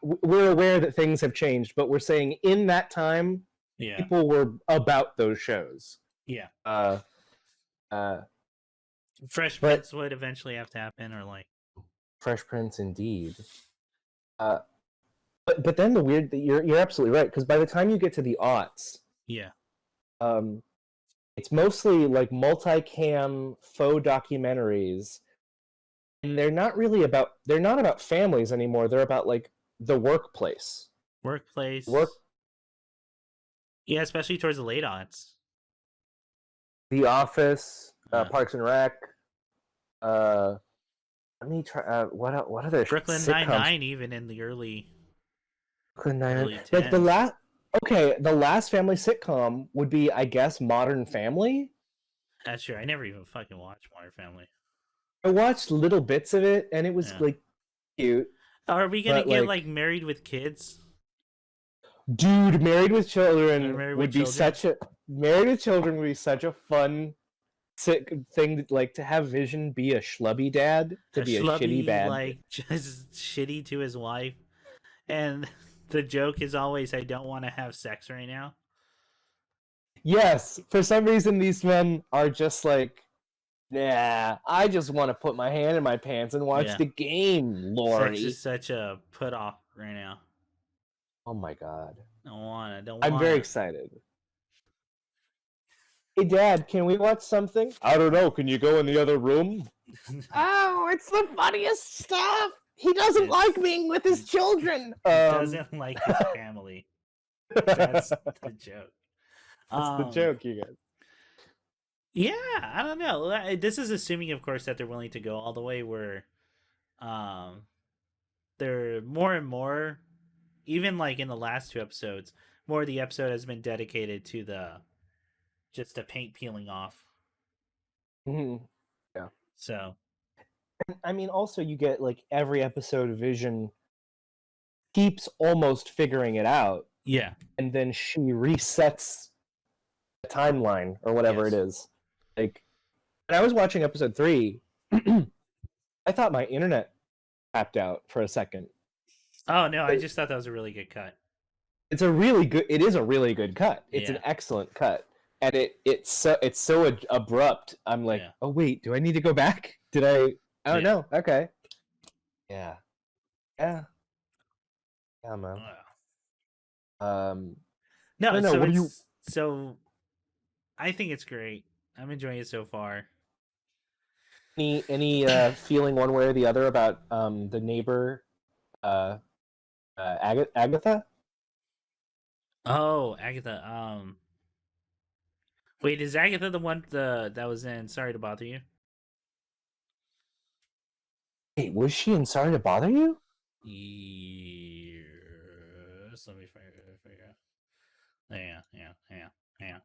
We're aware that things have changed, but we're saying in that time, people were about those shows. Yeah. Fresh Prince would eventually have to happen, or like Fresh Prince, indeed. But then the weird, you're absolutely right, because by the time you get to the aughts, it's mostly like multicam faux documentaries, and they're not about families anymore. They're about like the workplace. Yeah, especially towards the late aughts. The Office, Parks and Rec. Let me try. What other Brooklyn Nine-Nine, even in the early. Brooklyn Nine-Nine. Like the last family sitcom would be, I guess, Modern Family. That's true. I never even fucking watched Modern Family. I watched little bits of it, and it was like cute. Are we gonna get like Married with Kids? Dude, Married with Children would be such a fun thing, like to have Vision be a schlubby dad, to be a shitty dad, like just shitty to his wife, and the joke is always, "I don't want to have sex right now." Yes, for some reason these men are just like, nah, I just want to put my hand in my pants and watch the game, Lori. Sex is such a put off right now. Oh my god. I'm very excited. Hey Dad, can we watch something? I don't know, can you go in the other room? Oh, it's the funniest stuff! He doesn't like being with his children! He doesn't like his family. That's the joke. That's the joke, you guys. Yeah, I don't know. This is assuming, of course, that they're willing to go all the way where they're more and more, even like in the last 2 episodes, more of the episode has been dedicated to the paint peeling off. Mm-hmm. Yeah. So, I mean, also you get like every episode Vision keeps almost figuring it out. Yeah. And then she resets the timeline or whatever it is. Like, when I was watching episode 3, I thought my internet tapped out for a second. Oh no, I just thought that was a really good cut. It is a really good cut. It's an excellent cut. And it's so abrupt. I'm like, oh wait, do I need to go back? Did I? Oh no. Okay. Yeah. Yeah. Yeah, man. No. So I think it's great. I'm enjoying it so far. Any feeling one way or the other about the neighbor, Agatha? Oh, Agatha. Wait, is Agatha the one that was in Sorry to Bother You? Wait, was she in Sorry to Bother You? Let me figure out. Hang on.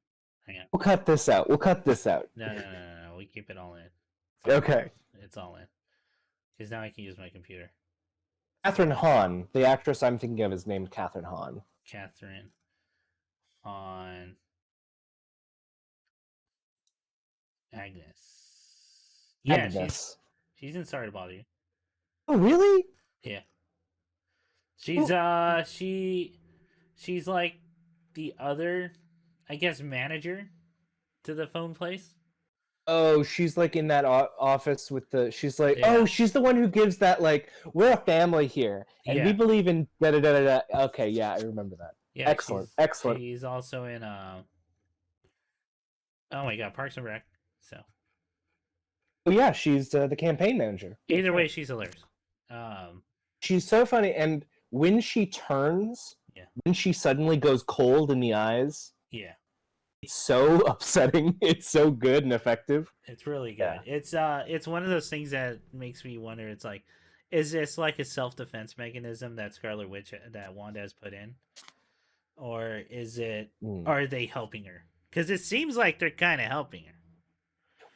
We'll cut this out. No. We keep it all in. Okay. It's all in. Because now I can use my computer. Catherine Hahn, the actress I'm thinking of, is named Catherine Hahn. Catherine Hahn. Agnes. Yeah, Agnes. she's in Sorry to Bother You. Oh, really? Yeah. She's she's like the other, I guess, manager to the phone place. Oh, she's like in that office with the. She's like, Yeah. oh, she's the one who gives that like, we're a family here, and we believe in da da da da. Okay, yeah, I remember that. Yeah, excellent. She's also in oh my god, Parks and Rec. So. Oh yeah, she's the campaign manager. Either way, she's hilarious. She's so funny, and when she turns, when she suddenly goes cold in the eyes, it's so upsetting. It's so good and effective. It's really good. It's one of those things that makes me wonder. It's like, is this like a self-defense mechanism that Scarlet Witch, that Wanda has put in, or is it? Are they helping her? Because it seems like they're kind of helping her.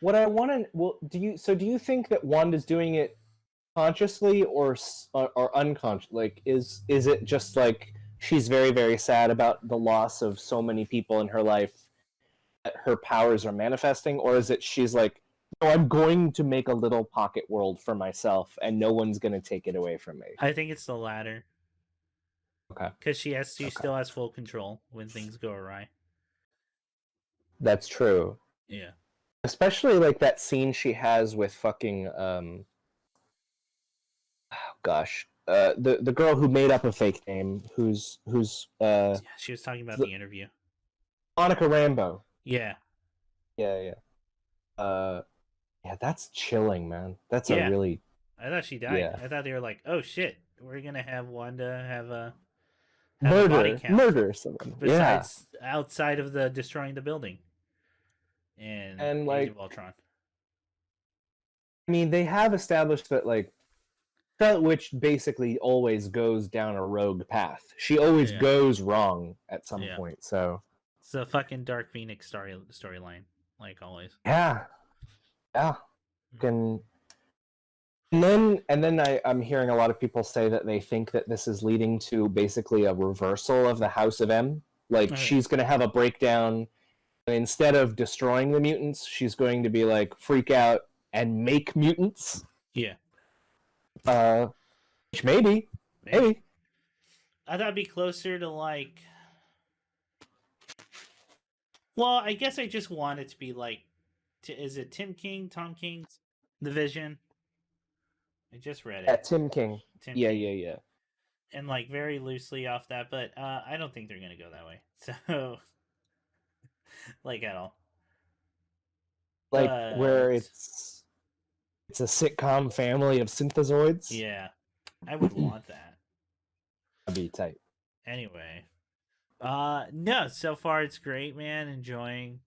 What I want to do you think that Wanda's doing it consciously or unconscious? Like, is it just like she's very, very sad about the loss of so many people in her life that her powers are manifesting, or is it she's like, no, I'm going to make a little pocket world for myself and no one's going to take it away from me? I think it's the latter. Okay. Because she still has full control when things go awry. That's true. Yeah. Especially like that scene she has with fucking the girl who made up a fake name, who's she was talking about the interview. Monica Rambeau. Yeah. Yeah, that's chilling, man. That's a really. I thought she died. Yeah. I thought they were like, oh shit, we're gonna have Wanda have a murder someone. Besides, outside of the destroying the building. And like, Age of Ultron. I mean, they have established that like Scarlet Witch basically always goes down a rogue path. She always goes wrong at some point. So it's a fucking Dark Phoenix storyline, like always. Yeah. And then I'm hearing a lot of people say that they think that this is leading to basically a reversal of the House of M. Like, she's going to have a breakdown. Instead of destroying the mutants, she's going to be like freak out and make mutants. Yeah. Which maybe. I thought it'd be closer to like. Well, I guess I just want it to be like, is it Tom King's The Vision? I just read it. Yeah, Tim King. Yeah. And like very loosely off that, but I don't think they're gonna go that way. So. Like at all. Like where it's a sitcom family of synthezoids? Yeah. I would want that. That'd be tight. Anyway. No, so far it's great, man. Enjoying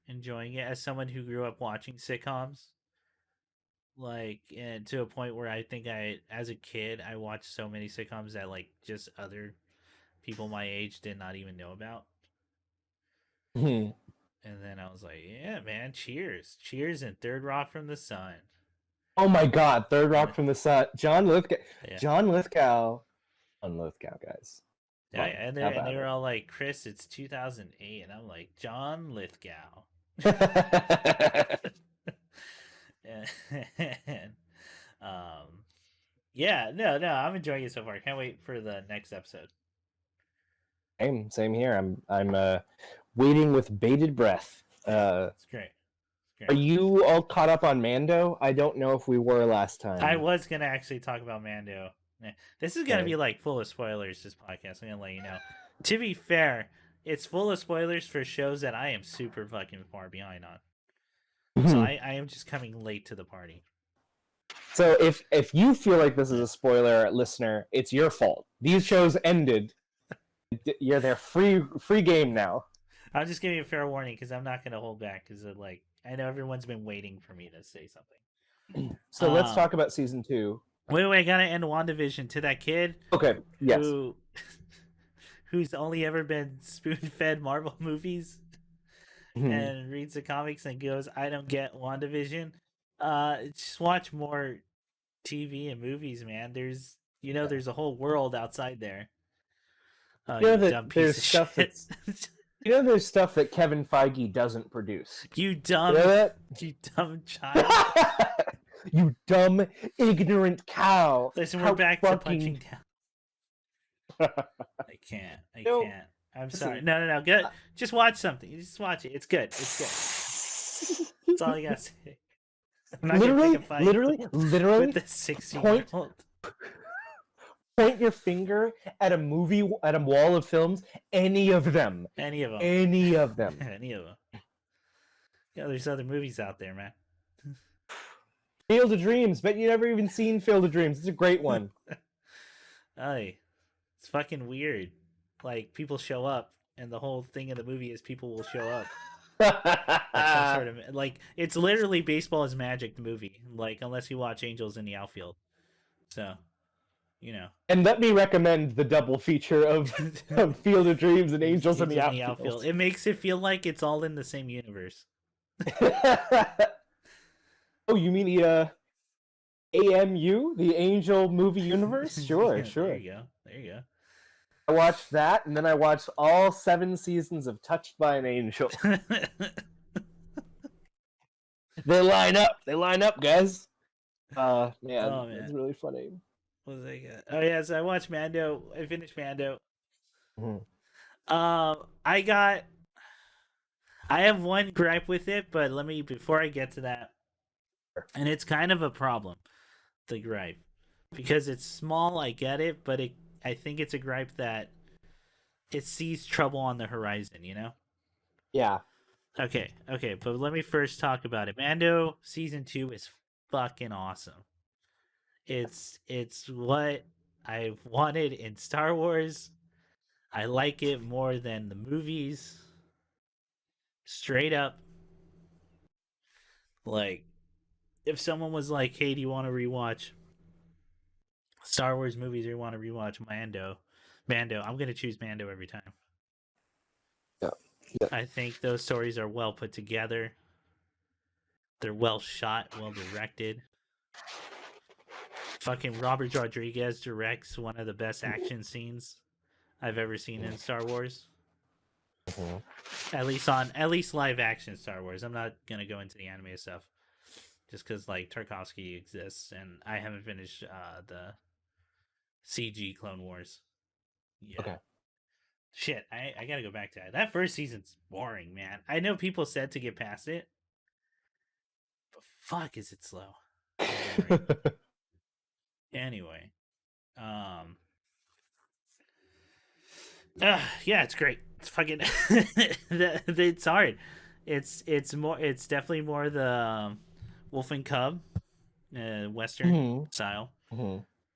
it as someone who grew up watching sitcoms. Like, and to a point where I think as a kid, I watched so many sitcoms that like just other people my age did not even know about. And then I was like, yeah, man, Cheers, and Third Rock from the Sun. Oh my God, Third Rock from the Sun. John Lithgow, guys. Yeah, and they were all like, Chris, it's 2008, and I'm like, John Lithgow. And, yeah, no, I'm enjoying it so far. Can't wait for the next episode. Same here. I'm waiting with bated breath. It's great. Are you all caught up on Mando? I don't know if we were last time. I was gonna actually talk about Mando. This is gonna be like full of spoilers. This podcast, I'm gonna let you know. To be fair, it's full of spoilers for shows that I am super fucking far behind on. So I am just coming late to the party. So if you feel like this is a spoiler, listener, it's your fault. These shows ended. You're their free game now. I'm just giving you a fair warning because I'm not gonna hold back because like I know everyone's been waiting for me to say something. So let's talk about season 2. Wait, I gotta end WandaVision to that kid. Okay. Yes. who's only ever been spoon-fed Marvel movies and reads the comics and goes, I don't get WandaVision, just watch more TV and movies, man. There's a whole world outside there. You dumb piece of shit. There's stuff that Kevin Feige doesn't produce. You dumb child. You dumb, ignorant cow. Listen, we're back to punching down. I can't. I'm sorry. No. Good. Just watch something. Just watch it. It's good. That's all I gotta say. I'm not literally, gonna pick a fight with the 16-year-old. Point your finger at a movie, at a wall of films. Any of them. Yeah, there's other movies out there, man. Field of Dreams. Bet you never even seen Field of Dreams. It's a great one. It's fucking weird. Like, people show up, and the whole thing of the movie is people will show up. Some sort of, like, it's literally Baseball is Magic, the movie. Like, unless you watch Angels in the Outfield. So, And let me recommend the double feature of Field of Dreams and Angels in the Outfield. It makes it feel like it's all in the same universe. Oh, you mean the AMU, the Angel Movie Universe? Sure. There you go. I watched that, and then I watched all 7 seasons of Touched by an Angel. They line up, guys. Man, it's really funny. What was I got? Oh yeah, so I watched Mando. I finished Mando. I have one gripe with it, but before I get to that, and it's kind of a problem, the gripe, because it's small. I get it, but I think it's a gripe that it sees trouble on the horizon. Yeah. Okay, but let me first talk about it. Mando season 2 is fucking awesome. It's what I've wanted in Star Wars. I like it more than the movies. Straight up. Like, if someone was like, hey, do you want to rewatch Star Wars movies or you want to rewatch Mando, I'm going to choose Mando every time. Yeah. I think those stories are well put together. They're well shot, well directed. Fucking Robert Rodriguez directs one of the best action scenes I've ever seen in Star Wars. At least live action Star Wars. I'm not gonna go into the anime stuff, just because like Tarkovsky exists, and I haven't finished the CG Clone Wars. Yeah. Okay. Shit, I gotta go back to that. That first season's boring, man. I know people said to get past it, but fuck, is it slow? Anyway, yeah, it's great. It's fucking, it's hard. It's definitely more the Wolf and Cub, Western style.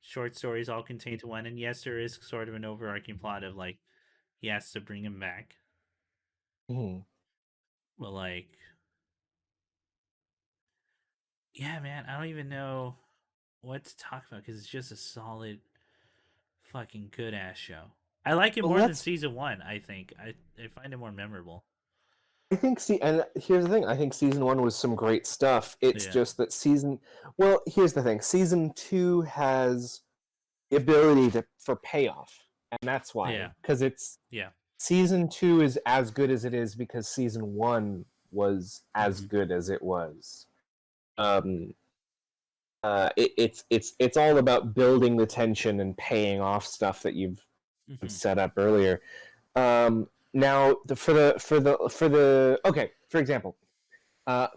Short stories all contained to one, and yes, there is sort of an overarching plot of like, he has to bring him back. But like, yeah, man, I don't even know what to talk about because it's just a solid, fucking good ass show. I like it more than season 1. I think I find it more memorable. I think and here's the thing. I think season 1 was some great stuff. It's just that here's the thing. Season 2 has the ability for payoff, and that's why. Yeah. Because season 2 is as good as it is because season 1 was as good as it was. It's all about building the tension and paying off stuff that you've set up earlier. Now, for example,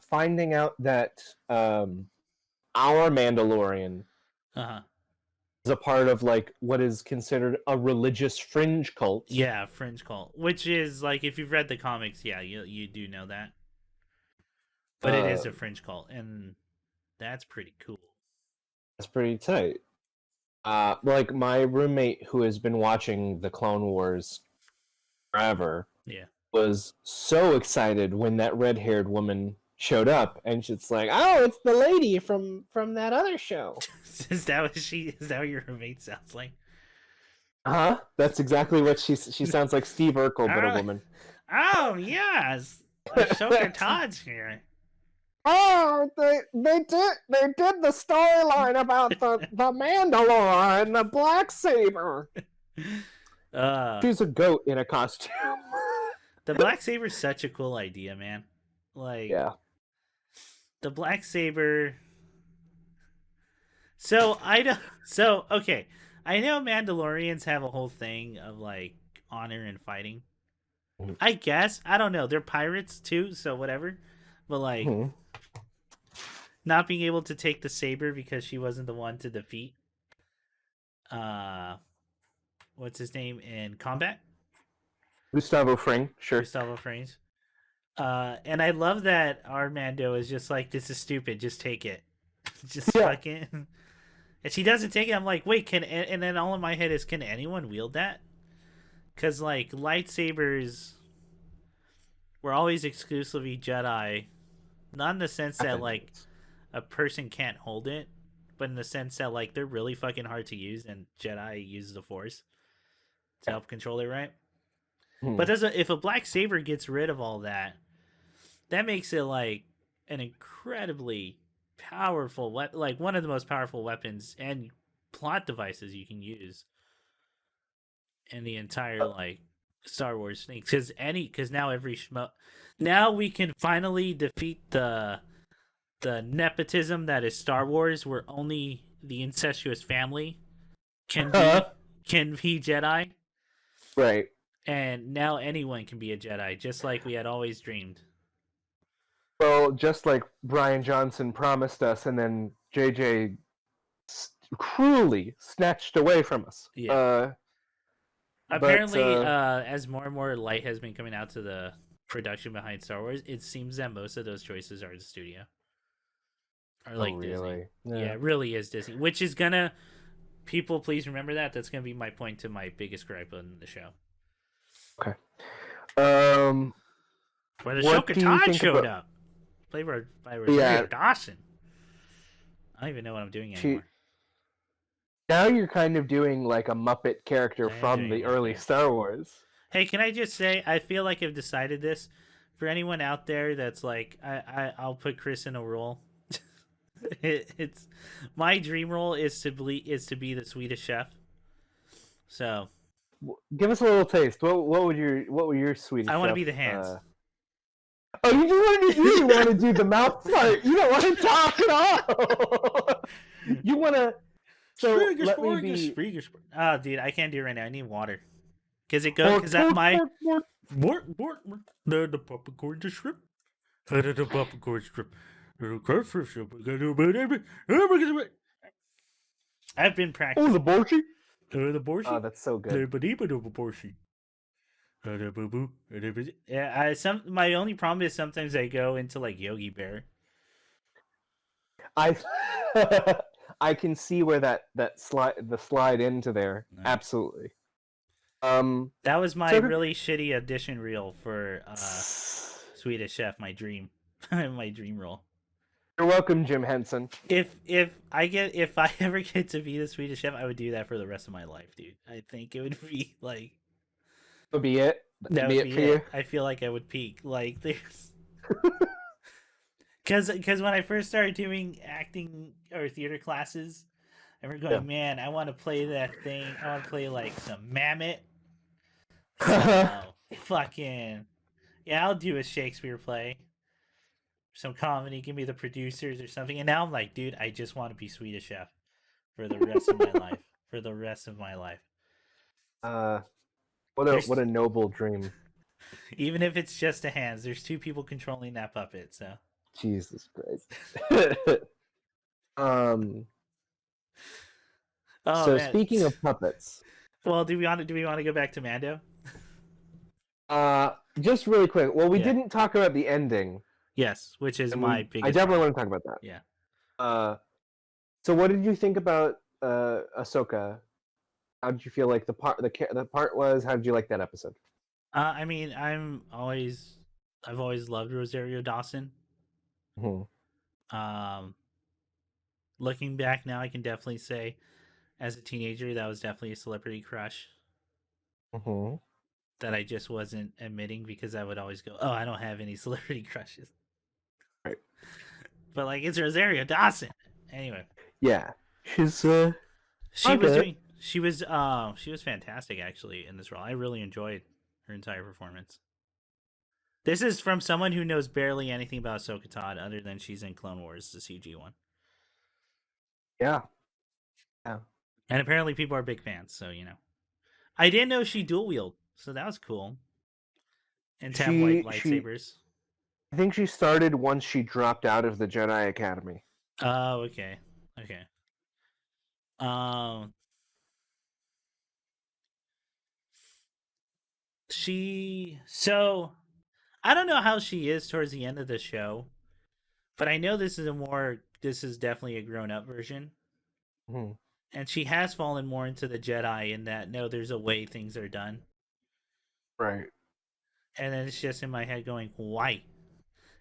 finding out that our Mandalorian is a part of like what is considered a religious fringe cult. Yeah, fringe cult, which is like if you've read the comics, yeah, you do know that. But it is a fringe cult, and that's pretty cool. That's pretty tight. Like my roommate who has been watching the Clone Wars forever was so excited when that red-haired woman showed up, and she's like, oh, it's the lady from that other show. Is that what your roommate sounds like? Huh? That's exactly what she sounds like. Steve Urkel, but a woman. Oh yes, Ahsoka Todd's here. Oh, they did the storyline about the Mandalore and the black saber. She's a goat in a costume. The black saber's such a cool idea, man. Like, yeah. The black saber. So I don't. So okay, I know Mandalorians have a whole thing of like honor and fighting. I guess I don't know. They're pirates too, so whatever. But like, not being able to take the saber because she wasn't the one to defeat. What's his name in combat? Gustavo Fring, sure. Gustavo Frings. And I love that our Mando is just like, this is stupid. Just take it. Just fucking. And she doesn't take it. I'm like, wait, can? And then all in my head is, can anyone wield that? Because like lightsabers were always exclusively Jedi, not in the sense that like a person can't hold it, but in the sense that like they're really fucking hard to use, and Jedi use the Force to help control it, right? But if a black saber gets rid of all that, that makes it like an incredibly powerful weapon, like one of the most powerful weapons and plot devices you can use in the entire like Star Wars thing. Because now we can finally defeat the nepotism that is Star Wars, where only the incestuous family can be Jedi, right? And now anyone can be a Jedi, just like we had always dreamed. Well, just like Brian Johnson promised us, and then JJ cruelly snatched away from us. Yeah. Apparently, as more and more light has been coming out to the production behind Star Wars, it seems that most of those choices are the studio. Or like really? Disney. Yeah, it really is Disney. Which is gonna... People, please remember that. That's gonna be my point to my biggest gripe on the show. Okay. Where the Ahsoka Todd showed up. Played by Rosario Dawson. I don't even know what I'm doing anymore. Now you're kind of doing like a Muppet character from the early Star Wars. Hey, can I just say, I feel like I've decided this. For anyone out there that's like, I'll put Chris in a role. It's my dream role is to be the Swedish chef. So, give us a little taste. What were your Swedish? I want to be the hands. Oh, you want to do the mouth part. You don't want to talk at all. You want to. So let me be. Oh, dude, I can't do it right now. I need water. Because that my. The popcorn shrimp. The popcorn shrimp. I've been practicing. Oh, the borscht. The borscht. Oh, that's so good. Yeah, my only problem is sometimes I go into like Yogi Bear. I can see where the slide into there. No. Absolutely. That was my really shitty audition reel for Swedish Chef. My dream role. You're welcome, Jim Henson. If I ever get to be the Swedish Chef, I would do that for the rest of my life, dude. I think it would be like. Would be it. That would be it. You? I feel like I would peak. Like there's. Because when I first started doing acting or theater classes, I remember going, man, I want to play that thing. I want to play like some Mammoth. Fucking I'll do a Shakespeare play, some comedy. Give me the producers or something. And now I'm like, dude, I just want to be Swedish Chef for the rest of my life. For the rest of my life. What a noble dream. Even if it's just the hands, there's two people controlling that puppet. So. Jesus Christ. Speaking of puppets. Well, do we want to go back to Mando? Just really quick. Well, we didn't talk about the ending. Yes, which is my biggest. I definitely want to talk about that. Yeah. So what did you think about Ahsoka? How did you feel like the part was? How did you like that episode? I mean, I've always loved Rosario Dawson. Mm-hmm. Looking back now, I can definitely say, as a teenager, that was definitely a celebrity crush. Mm-hmm. that I just wasn't admitting because I would always go, "Oh, I don't have any celebrity crushes." Right. But like, it's Rosario Dawson. Anyway, Yeah. She's she I was get it. doing. She was fantastic actually in this role. I really enjoyed her entire performance. This is from someone who knows barely anything about Ahsoka Tano other than she's in Clone Wars, the CG one. Yeah. Yeah. And apparently people are big fans, so I didn't know she dual wield, so that was cool. And to have white She lightsabers. I think she started once she dropped out of the Jedi Academy. Oh, okay. Okay. Um so I don't know how she is towards the end of the show, but I know this is definitely a grown up version. Mm-hmm. And she has fallen more into the Jedi in that no, there's a way things are done. Right. And then it's just in my head going, why?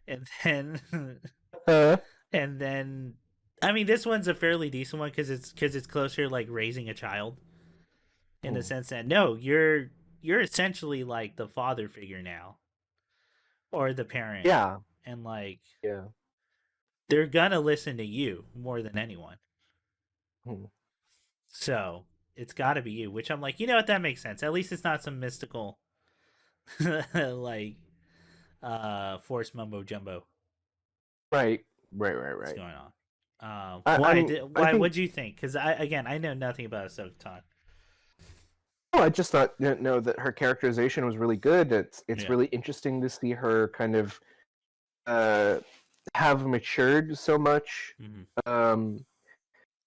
And then Uh, and then I mean this one's a fairly decent one because it's closer to, like, raising a child in the sense that no, you're essentially like the father figure now or the parent, yeah. and like Yeah. they're gonna listen to you more than anyone. Mm-hmm. So it's got to be you, which I'm like, you know what, that makes sense. At least it's not some mystical like force mumbo jumbo Right. Right. Right. that's Right. going on. I Why think. what'd you think? Because I know nothing about Ahsoka Tano. Oh, I just thought didn't know that her characterization was really good. It's Yeah. really interesting to see her kind of uh have matured so much. Mm-hmm. Um,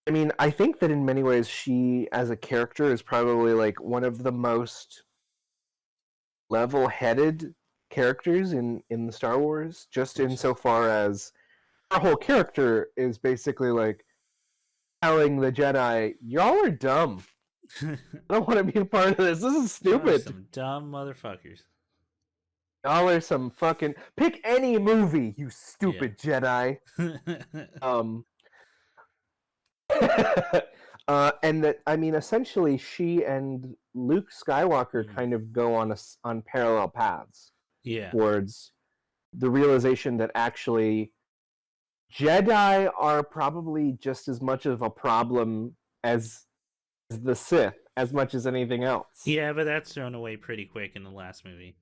I mean, I think that in many ways, she as a character is probably like one of the most level-headed characters in the Star Wars. Just Which is insofar as her whole character is basically like telling the Jedi, "Y'all are dumb. I don't want to be a part of this. This is y'all are stupid. some dumb motherfuckers. Y'all are some fucking pick any movie, you Yeah. stupid Jedi." Um, and that I mean, essentially, she and Luke Skywalker Mhm. kind of go on parallel paths Yeah. towards the realization that actually Jedi are probably just as much of a problem as the Sith, as much as anything else. Yeah, but that's thrown away pretty quick in the last movie.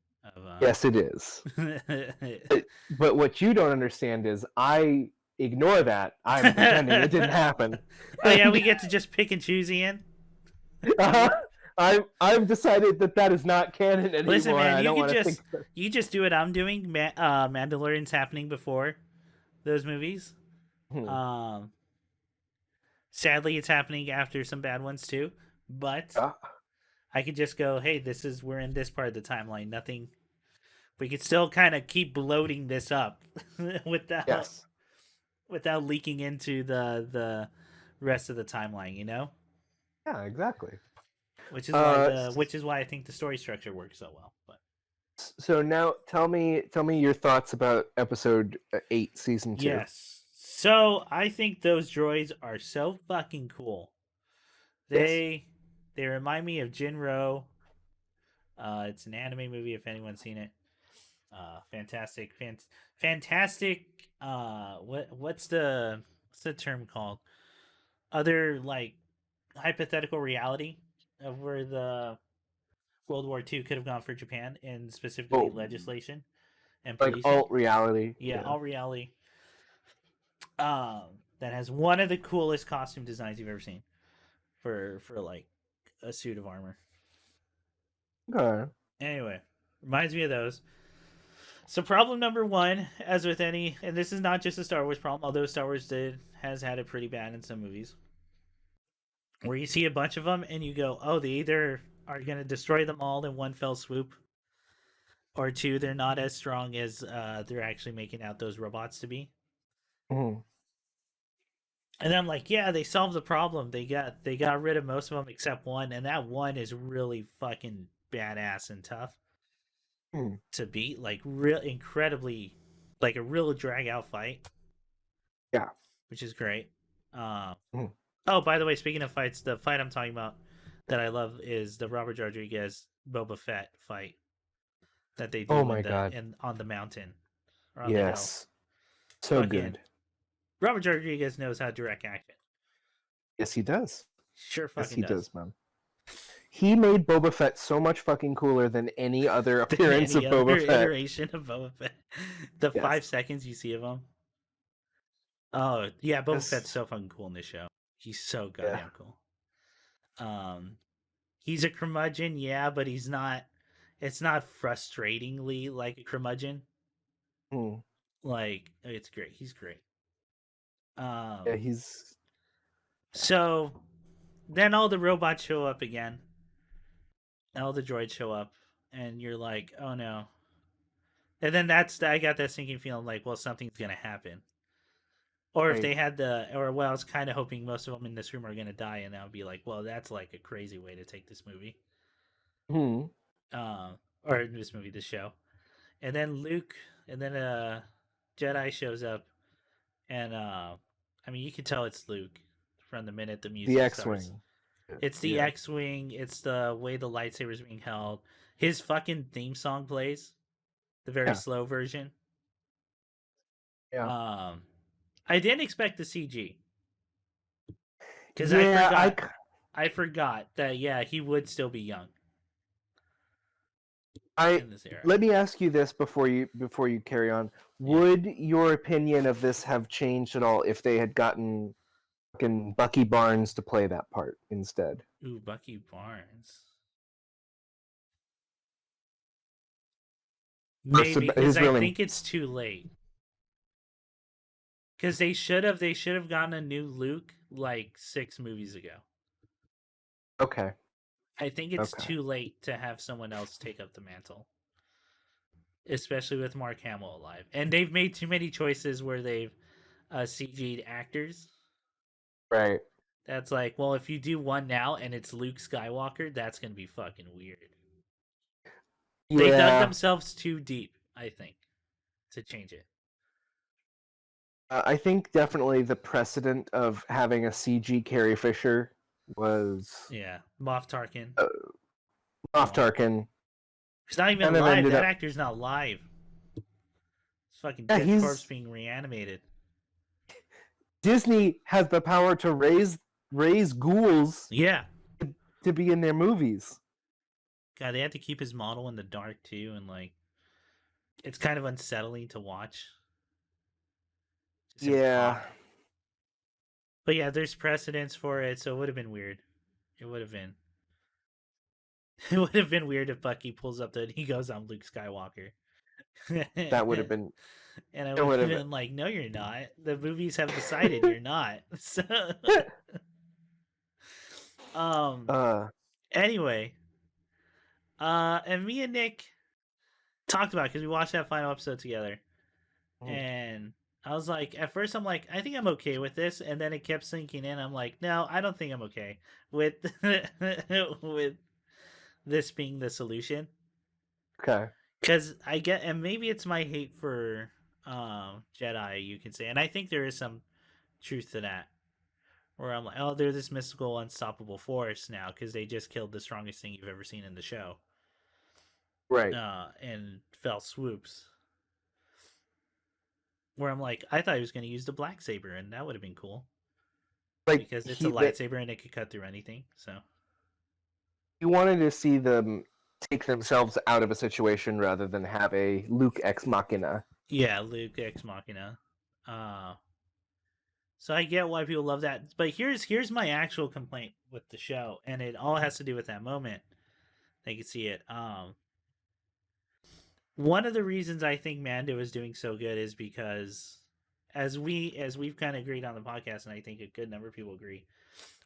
Yes, it is. Oh But what you don't understand is I ignore that. I'm pretending it didn't happen. yeah, we And get to just pick and choose, Ian. uh, I've decided that that is not canon Listen, anymore. man, I don't want to think. you just do what I'm doing. Mandalorian's happening before those movies. Hmm. Um, Sadly, it's happening after some bad ones too. But Uh, I could just go, hey, we're in this part of the timeline. Nothing. We could still kind of keep bloating this up without yes. leaking into the rest of the timeline. Yeah. Exactly. Which is why I think the story structure works so well. But So now tell me your thoughts about episode 8, season 2. yes, so I think those droids are so fucking cool. Yes. They remind me of Jinro. It's an anime movie if anyone's seen it. Fantastic. What's the term called? Other, like, hypothetical reality of where the World War II could have gone for Japan, and specifically Oh, legislation and like policing. alt reality. Yeah, Yeah. all reality. That has one of the coolest costume designs you've ever seen for like a suit of armor. Okay. Anyway, reminds me of those. So problem number one, as with any, and this is not just a Star Wars problem, although Star Wars has had it pretty bad in some movies, where you see a bunch of them and you go, oh, they either are going to destroy them all in one fell swoop, or two, they're not as strong as they're actually making out those robots to be. Mhm. And I'm like, yeah, they solved the problem. They got rid of most of them except one, and that one is really fucking badass and tough Mhm. to beat. Like, real incredibly, like a real drag out fight, Yeah. which is great. Uh, Mhm. oh, by the way, speaking of fights, the fight I'm talking about that I love is the Robert Rodriguez Boba Fett fight that they Oh do my god. on the mountain or on the hill. Yes. So Fucking good. Robert Rodriguez knows how to direct action. Yes, he does. Sure Yes, fucking he does. does, man. He made Boba Fett so much fucking cooler than any other Than appearance any of other Boba Fett. iteration of Boba Fett. The Yes. 5 seconds you see of him. Oh yeah, Boba Yes. Fett's so fucking cool in this show. He's so goddamn cool. He's a curmudgeon, yeah, but he's not. It's not frustratingly like a curmudgeon. Like it's great. He's great. Yeah, he's. So then all the robots show up again. All the droids show up, and you're like, oh no. And then I got that sinking feeling like, well, something's gonna happen. Or if they had I was kind of hoping most of them in this room are gonna die, and I'll be like, well, that's like a crazy way to take this movie. Or this show. And then Luke, and then Jedi shows up, and I mean, you can tell it's Luke from the minute the music starts. It's the X-wing. It's the way the lightsaber's being held. His fucking theme song plays, the very slow version. Yeah. I didn't expect the CG because I forgot that he would still be young. In this era. Let me ask you this before you carry on. Would your opinion of this have changed at all if they had gotten fucking Bucky Barnes to play that part instead? Ooh, Bucky Barnes. Maybe, because I think it's too late. Because they should have gotten a new Luke like 6 movies ago. Okay. I think it's too late to have someone else take up the mantle, especially with Mark Hamill alive. And they've made too many choices where they've CG'd actors. Right. That's like, well, if you do one now and it's Luke Skywalker, that's gonna be fucking weird. Yeah. They dug themselves too deep, I think, to change it. I think definitely the precedent of having a CG Carrie Fisher was Moff Tarkin. Moff Tarkin. He's not even live. That actor's not live. It's fucking dead corpse being reanimated. Disney has the power to raise ghouls. Yeah. To be in their movies. God, they had to keep his model in the dark too, and like, it's kind of unsettling to watch. Yeah. But yeah, there's precedence for it, so it would have been weird. It would have been. It would have been weird if Bucky pulls up and he goes, "I'm Luke Skywalker." That would have been. And I would have been like, "No, you're not. The movies have decided you're not." So, anyway, and me and Nick talked about it because we watched that final episode together, and I was like, at first I'm like, I think I'm okay with this, and then it kept sinking in. I'm like, no, I don't think I'm okay with with this being the solution. Okay. Because I get, and maybe it's my hate for Jedi, you can say, and I think there is some truth to that, where I'm like, oh, they're this mystical, unstoppable force now because they just killed the strongest thing you've ever seen in the show, right? And fell swoops. Where I'm like, I thought he was going to use the black saber, and that would have been cool, like, because it's a lightsaber and it could cut through anything. So you wanted to see them take themselves out of a situation rather than have a Luke ex machina. Yeah, Luke ex machina. So I get why people love that, but here's my actual complaint with the show, and it all has to do with that moment. They can see it. One of the reasons I think Mando is doing so good is because, as we've kind of agreed on the podcast, and I think a good number of people agree,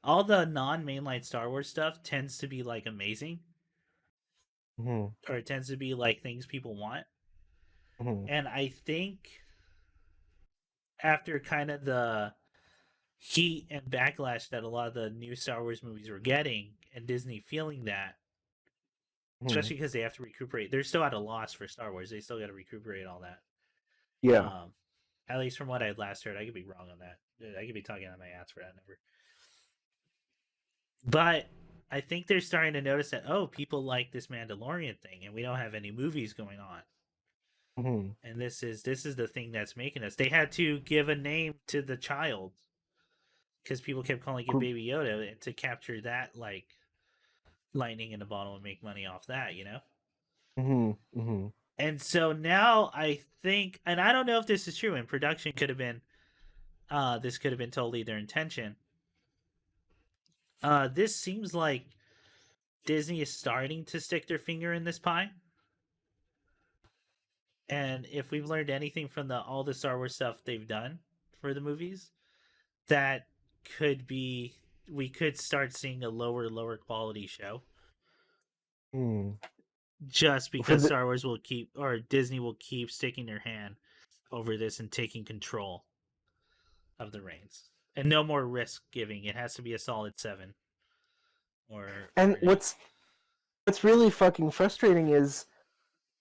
all the non-mainline Star Wars stuff tends to be like amazing, or it tends to be like things people want. And I think after kind of the heat and backlash that a lot of the new Star Wars movies were getting, and Disney feeling that, especially because they have to recuperate. They're still at a loss for Star Wars. They still got to recuperate all that. Yeah. At least from what I last heard. I could be wrong on that. I could be talking on my ass for that number. But I think they're starting to notice that people like this Mandalorian thing, and we don't have any movies going on. Mm-hmm. And this is the thing that's making us. They had to give a name to the child because people kept calling it Baby Yoda to capture that like lightning in a bottle and make money off that, you know. Mm-hmm. Mm-hmm. And so now I think, and I don't know if this is true, and production could have been, this could have been totally their intention. This seems like Disney is starting to stick their finger in this pie. And if we've learned anything from all the Star Wars stuff they've done for the movies, that could be, we could start seeing a lower quality show. Mm. Just because Star Wars will keep, or Disney will keep sticking their hand over this and taking control of the reins. And no more risk giving. It has to be a solid 7. And what's really fucking frustrating is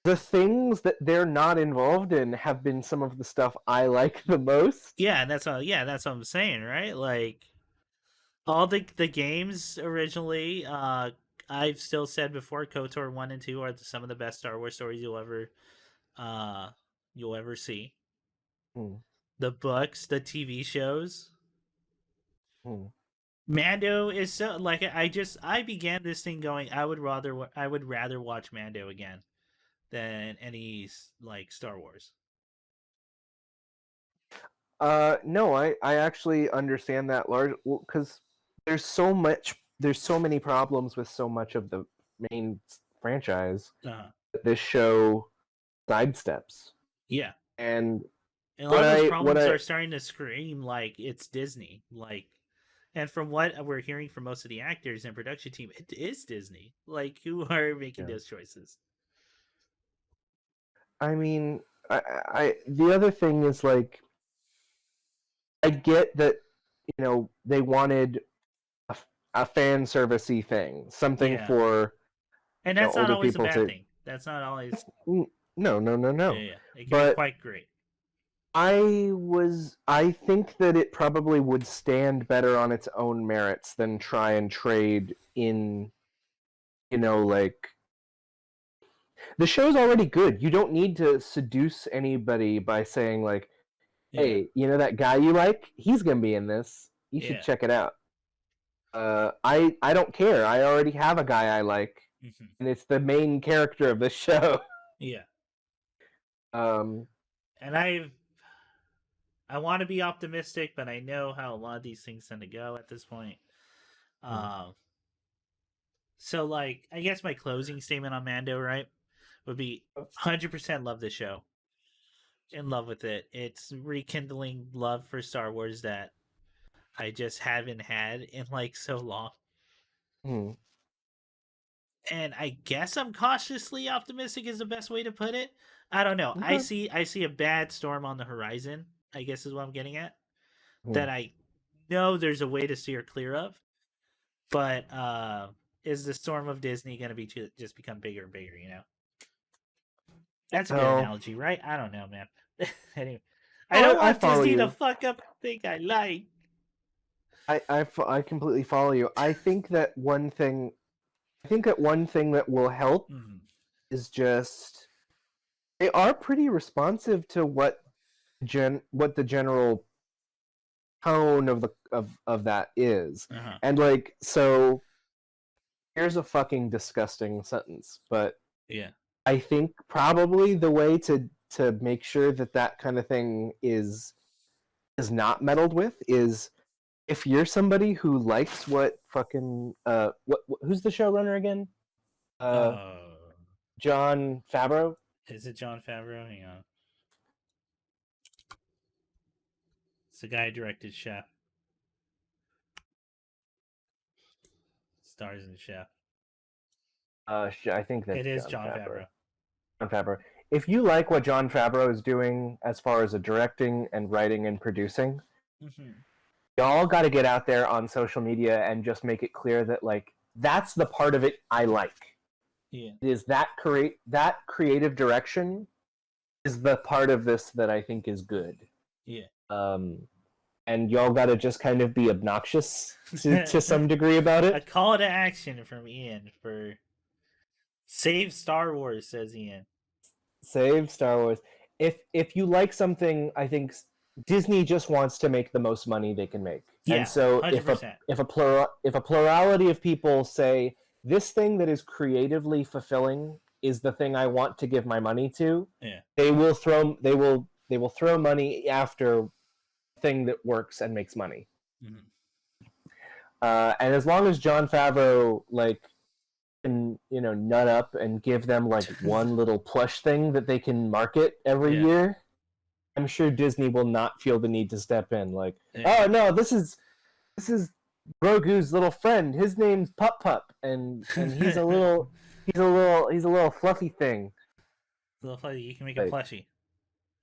the things that they're not involved in have been some of the stuff I like the most. Yeah, that's what I'm saying, right? Like all the games originally, I've still said before, KOTOR 1 and 2 are some of the best Star Wars stories you'll ever see. The books, the TV shows. Mando is so like I began this thing going, I would rather watch Mando again than any like Star Wars. No, I actually understand that large because there's so many problems with so much of the main franchise that this show sidesteps. Yeah, and a lot of those problems are starting to scream like it's Disney, like. And from what we're hearing from most of the actors and production team, it is Disney. Like, who are making those choices? I mean, I the other thing is, like, I get that, you know, they wanted a fan servicey thing, something for, and that's not always a bad thing. That's not always. No. Yeah. It can be quite great. I think that it probably would stand better on its own merits than try and trade in, you know, like, the show's already good. You don't need to seduce anybody by saying, like, hey, you know that guy you like? He's gonna be in this. You should check it out. I don't care. I already have a guy I like, and it's the main character of the show. Yeah. And I want to be optimistic, but I know how a lot of these things tend to go at this point. So, like, I guess my closing statement on Mando, right, would be 100% love the show. In love with it. It's rekindling love for Star Wars that I just haven't had in, like, so long. And I guess I'm cautiously optimistic is the best way to put it. I don't know. I see a bad storm on the horizon, I guess is what I'm getting at. That I know there's a way to steer clear of. But is the storm of Disney going to be just become bigger and bigger, you know? That's a good analogy, right? I don't know, man. Anyway, I don't want Disney to fuck up the thing I like. I completely follow you. I think that one thing that will help is just they are pretty responsive to what the general tone of that is. And, like, so here's a fucking disgusting sentence, but yeah, I think probably the way to make sure that kind of thing is not meddled with is if you're somebody who likes what fucking who's the showrunner again? Jon Favreau? Is it Jon Favreau? Hang on. It's the guy who directed Chef. Stars in Chef. I think that it is Jon Favreau. Jon Favreau. If you like what Jon Favreau is doing as far as directing and writing and producing, y'all got to get out there on social media and just make it clear that, like, that's the part of it I like. Yeah, is that creative direction is the part of this that I think is good. Yeah. and y'all gotta just kind of be obnoxious to some degree about A it. call to action from Ian for save Star Wars, says Ian. Save Star Wars. If you like something, I think Disney just wants to make the most money they can make. Yeah, and so 100%. if a plurality of people say this thing that is creatively fulfilling is the thing I want to give my money to, Yeah. they will throw money after the thing that works and makes money. Mm-hmm. And as long as Jon Favreau can nut up and give them one little plush thing that they can market every year, I'm sure Disney will not feel the need to step in. Oh no, this is Grogu's little friend. His name's Pup Pup, and he's a little fluffy thing. Little fluffy. You can make a plushie.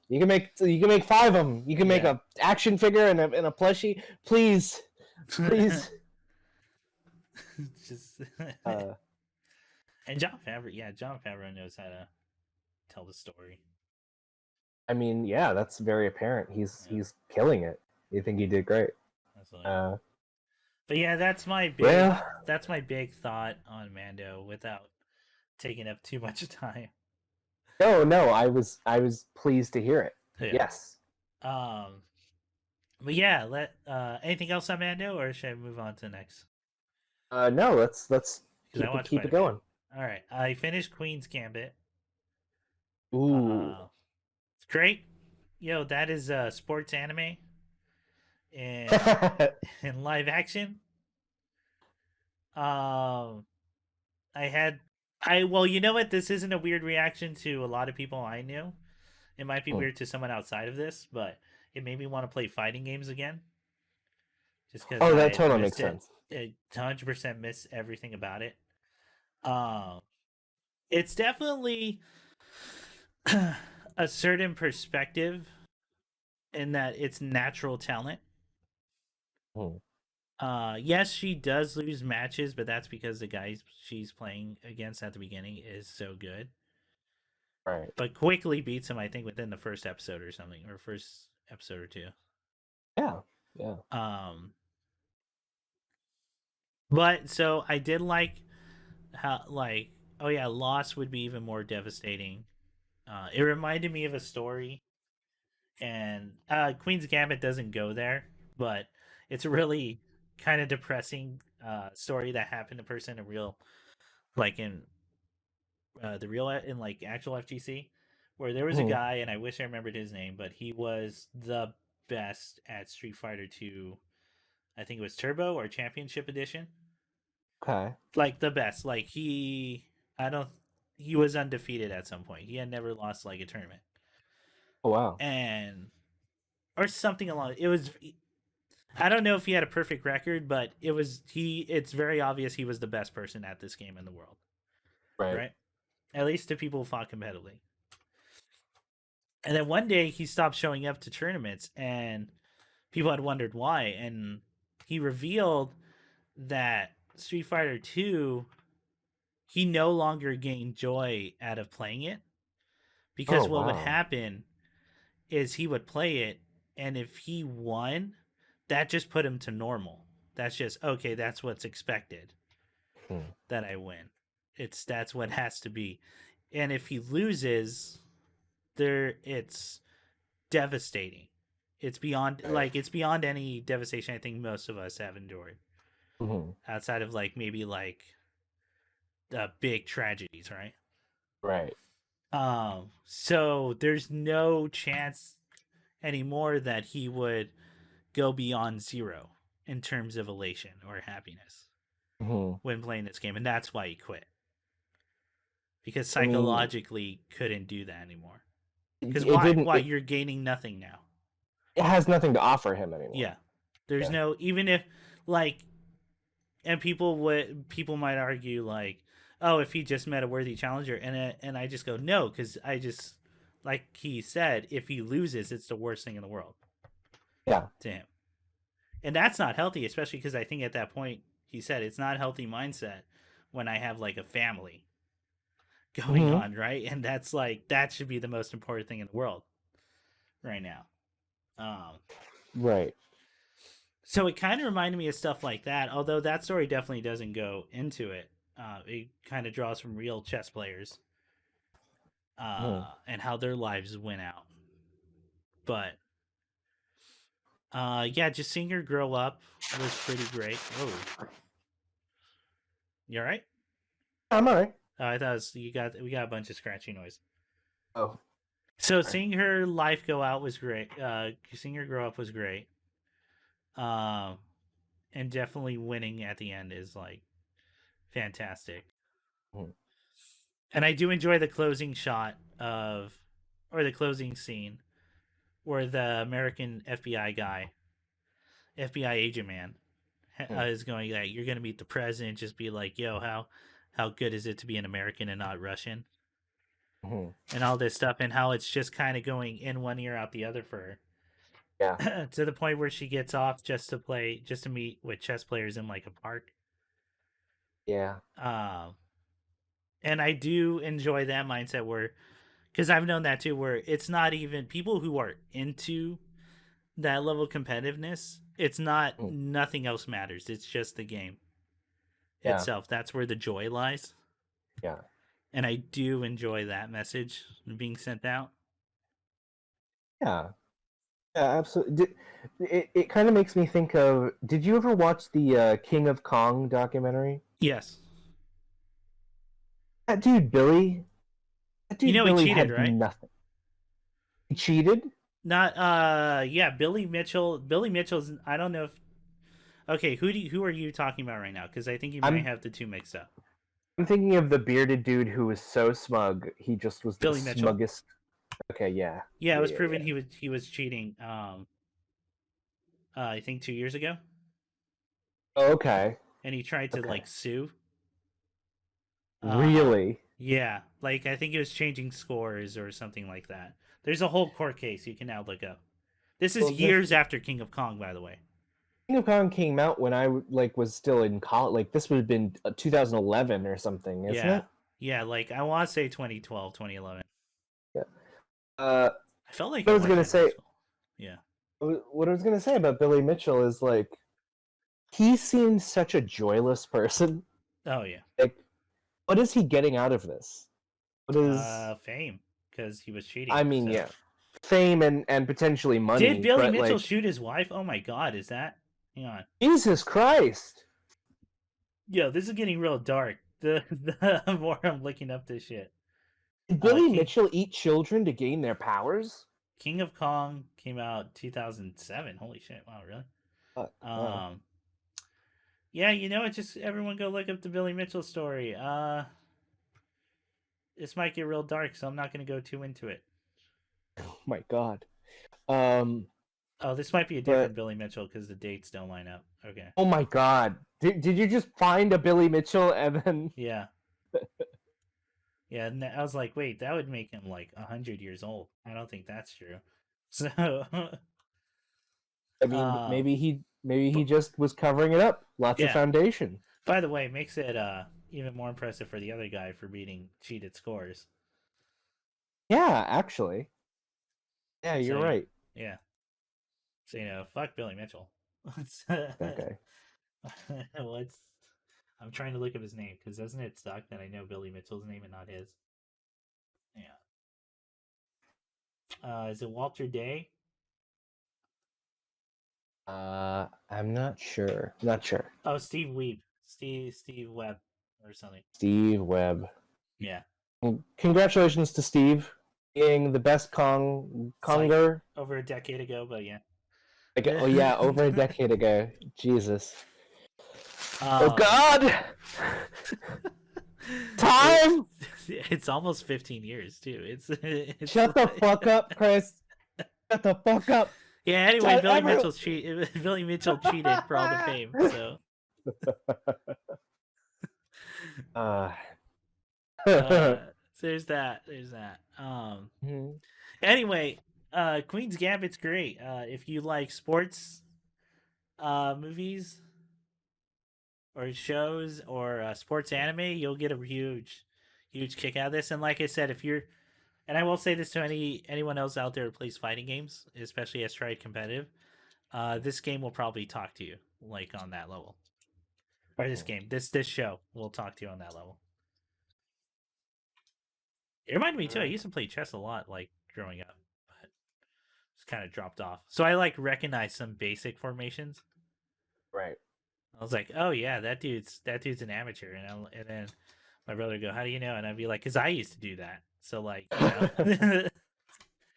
You can make 5 of them. You can make a action figure and a plushie. Please. Just and Jon Favreau knows how to tell the story. I mean, yeah, that's very apparent. He's killing it. You think he did great. Absolutely. But yeah, that's my big thought on Mando without taking up too much time. No, I was pleased to hear it. Yeah. Yes. But yeah, anything else on Mando, or should I move on to the next? No, let's keep it going. All right, I finished Queen's Gambit. Ooh, it's great. Yo, that is a sports anime in live action. Well, you know what? This isn't a weird reaction to a lot of people I knew. It might be weird to someone outside of this, but it made me want to play fighting games again. Just because that totally makes sense. 100% miss everything about it. It's definitely a certain perspective in that it's natural talent. Yes, she does lose matches, but that's because the guy she's playing against at the beginning is so good. Right. But quickly beats him, I think, within the first episode or something, or first episode or two. Yeah. But so I did like how loss would be even more devastating. It reminded me of a story, and Queen's Gambit doesn't go there, but it's a really kind of depressing story that happened to a person in real, in actual FGC, where there was a guy, and I wish I remembered his name, but he was the best at Street Fighter 2. I think it was Turbo or Championship Edition. Okay. The best. He was undefeated at some point. He had never lost a tournament. Oh wow. Or something along. It was. I don't know if he had a perfect record, but it's very obvious he was the best person at this game in the world. Right? At least to people who fought competitively. And then one day he stopped showing up to tournaments, and people had wondered why. And he revealed that Street Fighter 2, he no longer gained joy out of playing it. Because what would happen is he would play it, and if he won, that just put him to normal. That's just, okay, that's what's expected. That I win. That's what has to be. And if he loses, it's devastating. It's beyond any devastation I think most of us have endured. Outside of maybe the big tragedies, right? Right. So there's no chance anymore that he would go beyond 0 in terms of elation or happiness when playing this game, and that's why he quit. Because psychologically couldn't do that anymore. Because you're gaining nothing now. It has nothing to offer him anymore. Yeah. There's no, even if and people might argue oh, if he just met a worthy challenger, and I just go no, because I just, like he said, if he loses, it's the worst thing in the world. Yeah. To him. And that's not healthy, especially because I think at that point he said it's not a healthy mindset when I have a family going on, right? And that's that should be the most important thing in the world right now. Right. So it kind of reminded me of stuff like that, although that story definitely doesn't go into it. It kind of draws from real chess players and how their lives went out. But yeah, just seeing her grow up was pretty great. Whoa, you all right? I'm alright. I thought we got a bunch of scratchy noise. Oh, so seeing her life go out was great. Seeing her grow up was great. Um, and definitely winning at the end is like fantastic. And I do enjoy the closing shot of, or the closing scene, where the American FBI agent man, is going like, "You're gonna meet the president." Just be like, "Yo, how good is it to be an American and not Russian?" And all this stuff, and how it's just kind of going in one ear out the other for her. Yeah. To the point where she gets off just to meet with chess players in like a park. Yeah. And I do enjoy that mindset where, because I've known that too, where it's not even people who are into that level of competitiveness. It's not, nothing else matters. It's just the game itself. That's where the joy lies. Yeah. And I do enjoy that message being sent out. Yeah. Yeah, absolutely. It kind of makes me think of. Did you ever watch the King of Kong documentary? Yes. That dude Billy. That dude He Billy cheated, had right? nothing. He cheated? Not yeah, Billy Mitchell. Billy Mitchell's, I don't know if, okay, who are you talking about right now? Because I think you might have the two mixed up. I'm thinking of the bearded dude who was so smug. He just was Billy the Mitchell? smuggest. Okay, yeah. Yeah, it was proven he was cheating. I think 2 years ago. Oh, okay. And he tried to like sue. Really? Yeah, like I think it was changing scores or something like that. There's a whole court case you can now look up. This is years after King of Kong, by the way. King of Kong came out when I was still in college. Like this would have been 2011 or something, isn't it? Yeah, like I want to say 2012, 2011. Yeah. I felt like I was gonna say. Yeah. What I was gonna say about Billy Mitchell is like, he seems such a joyless person. Oh yeah. Like, what is he getting out of this? What is fame? Because he was cheating. I mean, yeah, fame and potentially money. Did Billy Mitchell shoot his wife? Oh my god, is that? Hang on. Jesus Christ. Yo, this is getting real dark. The more I'm looking up this shit. Did Billy Mitchell eat children to gain their powers? King of Kong came out 2007. Holy shit! Wow, really? Wow. Yeah, you know, it's just everyone go look up the Billy Mitchell story. This might get real dark, so I'm not going to go too into it. Oh my god. Oh, this might be a different Billy Mitchell because the dates don't line up. Okay. Oh my god. Did you just find a Billy Mitchell and then? Yeah. Yeah, and I was like, wait, that would make him like 100 years old. I don't think that's true. So, I mean, maybe he just was covering it up. Lots of foundation. By the way, makes it even more impressive for the other guy for beating cheated scores. Yeah, actually. Yeah, you're right. Yeah. So, you know, fuck Billy Mitchell. Okay. I'm trying to look up his name because doesn't it suck that I know Billy Mitchell's name and not his? Yeah. Is it Walter Day? I'm not sure. Not sure. Oh, Steve Webb. Steve Webb or something. Steve Webb. Yeah. Well, congratulations to Steve being the best Conger. Like over a decade ago, but yeah. Like, oh yeah, over a decade ago. Jesus. Oh God! Time. It's almost 15 years too. It's Shut the fuck up, Chris. Shut the fuck up. Yeah. Anyway, Billy Mitchell cheated for all the fame. So. There's that. Anyway, Queen's Gambit's great. If you like sports, movies, or shows, or sports anime, you'll get a huge kick out of this. And like I said, and I will say this to anyone else out there who plays fighting games, especially has tried competitive, This game will probably talk to you like on that level. Or this show will talk to you on that level. It reminded me too. I used to play chess a lot, like growing up, but it's kind of dropped off. So I like recognize some basic formations. Right. I was like, oh yeah, that dude's an amateur, and then my brother would go, how do you know? And I'd be like, because I used to do that. So like, you know,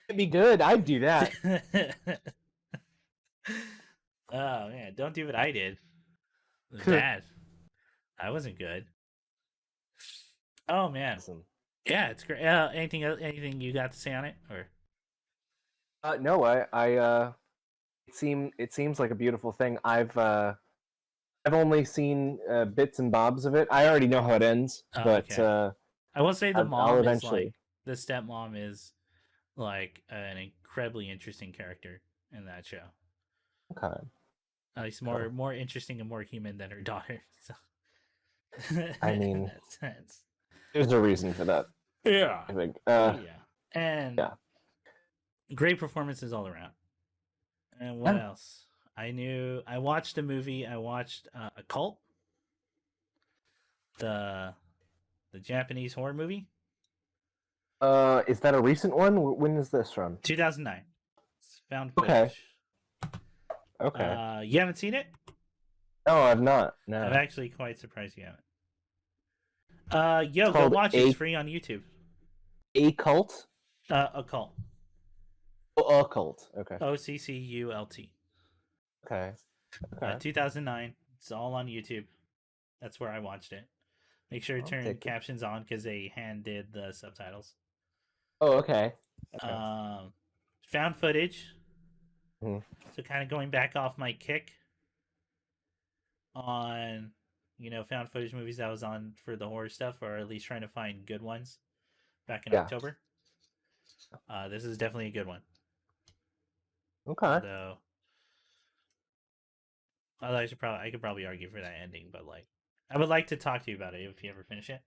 it'd be good. I'd do that. Oh man, don't do what I did. It was bad. I wasn't good. Oh man. Awesome. Yeah, it's great. Anything you got to say on it, or? No, it seems like a beautiful thing. I've only seen bits and bobs of it. I already know how it ends, but okay. I will say the mom is like the stepmom is like an incredibly interesting character in that show. Okay. At least more interesting and more human than her daughter. So. I mean, in that sense. There's a reason for that. Yeah. I think. And great performances all around. And what else? I watched a movie. I watched a Cult, the Japanese horror movie. Is that a recent one? When is this from? 2009. It's found footage. Okay. You haven't seen it? No, I've not. No. I'm actually quite surprised you haven't. Go watch it. It's free on YouTube. A Cult? A Cult. Oh, a Cult. Okay. OCCULT. Okay. 2009. It's all on YouTube. That's where I watched it. Make sure to turn captions on because they hand did the subtitles. Oh, okay. Found footage. Mm-hmm. So kind of going back off my kick on, found footage movies that was on for the horror stuff, or at least trying to find good ones back in October. This is definitely a good one. Okay. So I could probably argue for that ending, but like, I would like to talk to you about it if you ever finish it.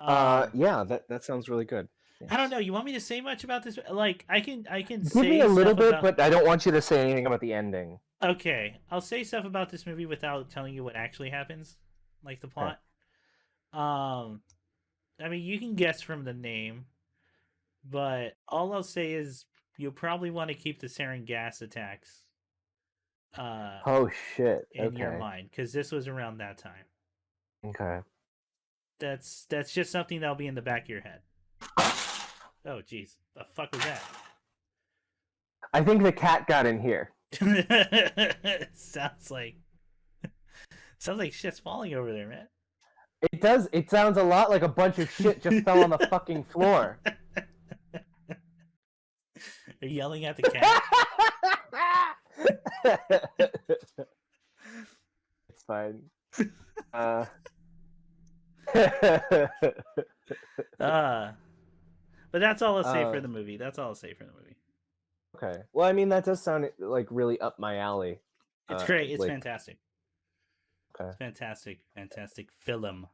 Yeah, that sounds really good. Yes. I don't know. You want me to say much about this? Like, I can Give say me a little bit, about... but I don't want you to say anything about the ending. Okay, I'll say stuff about this movie without telling you what actually happens, like the plot. Okay. I mean, you can guess from the name, but all I'll say is you'll probably want to keep the sarin gas attacks. Oh shit! In your mind, because this was around that time. Okay. That's just something that'll be in the back of your head. Oh, jeez. The fuck was that? I think the cat got in here. Sounds like shit's falling over there, man. It does. It sounds a lot like a bunch of shit just fell on the fucking floor. You're yelling at the cat? It's fine. But that's all I'll say for the movie. Okay. Well, I mean, that does sound like really up my alley. It's great. It's fantastic. Okay. It's fantastic film.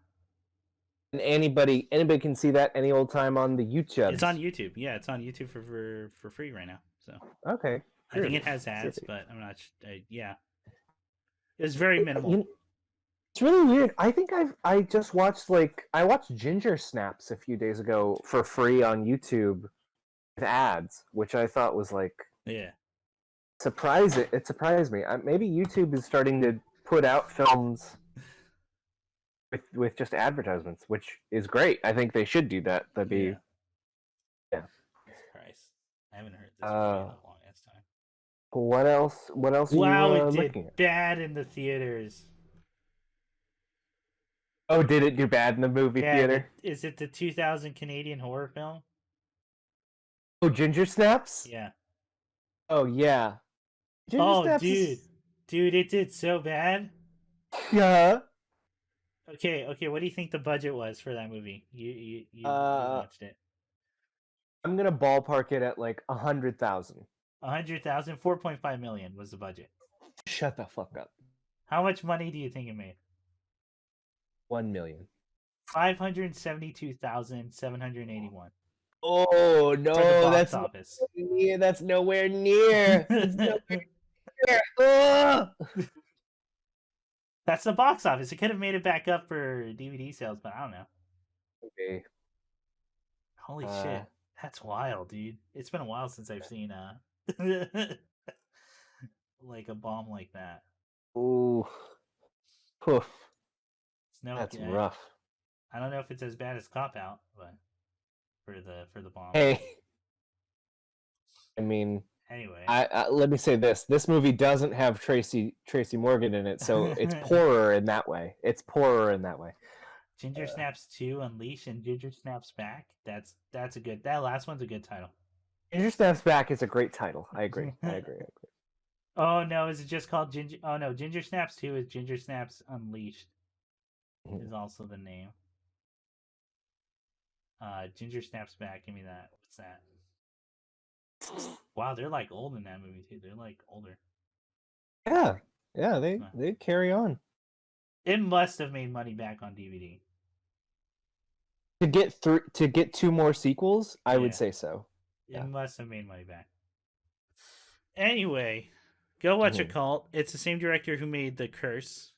And anybody can see that any old time on the YouTube. It's on YouTube. Yeah, it's on YouTube for free right now. So okay. I think it has ads, but I'm not. Yeah, it's very minimal. It's really weird. I think I just watched I watched Ginger Snaps a few days ago for free on YouTube with ads, which I thought was it surprised me. Maybe YouTube is starting to put out films with just advertisements, which is great. I think they should do that. That'd be Christ, I haven't heard this movie in a long ass time. What else? Wow, are you, it did looking at? Bad in the theaters. Oh, did it do bad in the movie theater? Is it the 2000 Canadian horror film? Oh, Ginger Snaps? Yeah. Oh, yeah. Ginger Snaps dude, it did so bad. Yeah. Okay. What do you think the budget was for that movie? You watched it. I'm gonna ballpark it at 100,000. 100,000. 4.5 million was the budget. Shut the fuck up. How much money do you think it made? 1 million. 572,781. Oh no, that's office. That's nowhere near. That's the box office. It could have made it back up for DVD sales, but I don't know. Okay. Holy shit. That's wild, dude. It's been a while since I've seen like a bomb like that. Ooh. Poof. It's no That's good. rough. I don't know if it's as bad as Cop Out, but for the bomb. Hey. I mean, anyway, let me say this: this movie doesn't have Tracy Morgan in it, so it's poorer in that way. It's poorer in that way. Ginger Snaps 2 Unleash and Ginger Snaps Back. That's a good. That last one's a good title. Ginger Snaps Back is a great title. I agree. Oh no, is it just called Ginger? Oh no, Ginger Snaps 2 is Ginger Snaps Unleashed. Mm-hmm. Is also the name. Ginger Snaps Back. Give me that. What's that? Wow, they're like old in that movie too. They're like older. Yeah, they carry on. It must have made money back on DVD. To get 2 more sequels, I would say so. It must have made money back. Anyway, go watch Occult. It's the same director who made The Curse.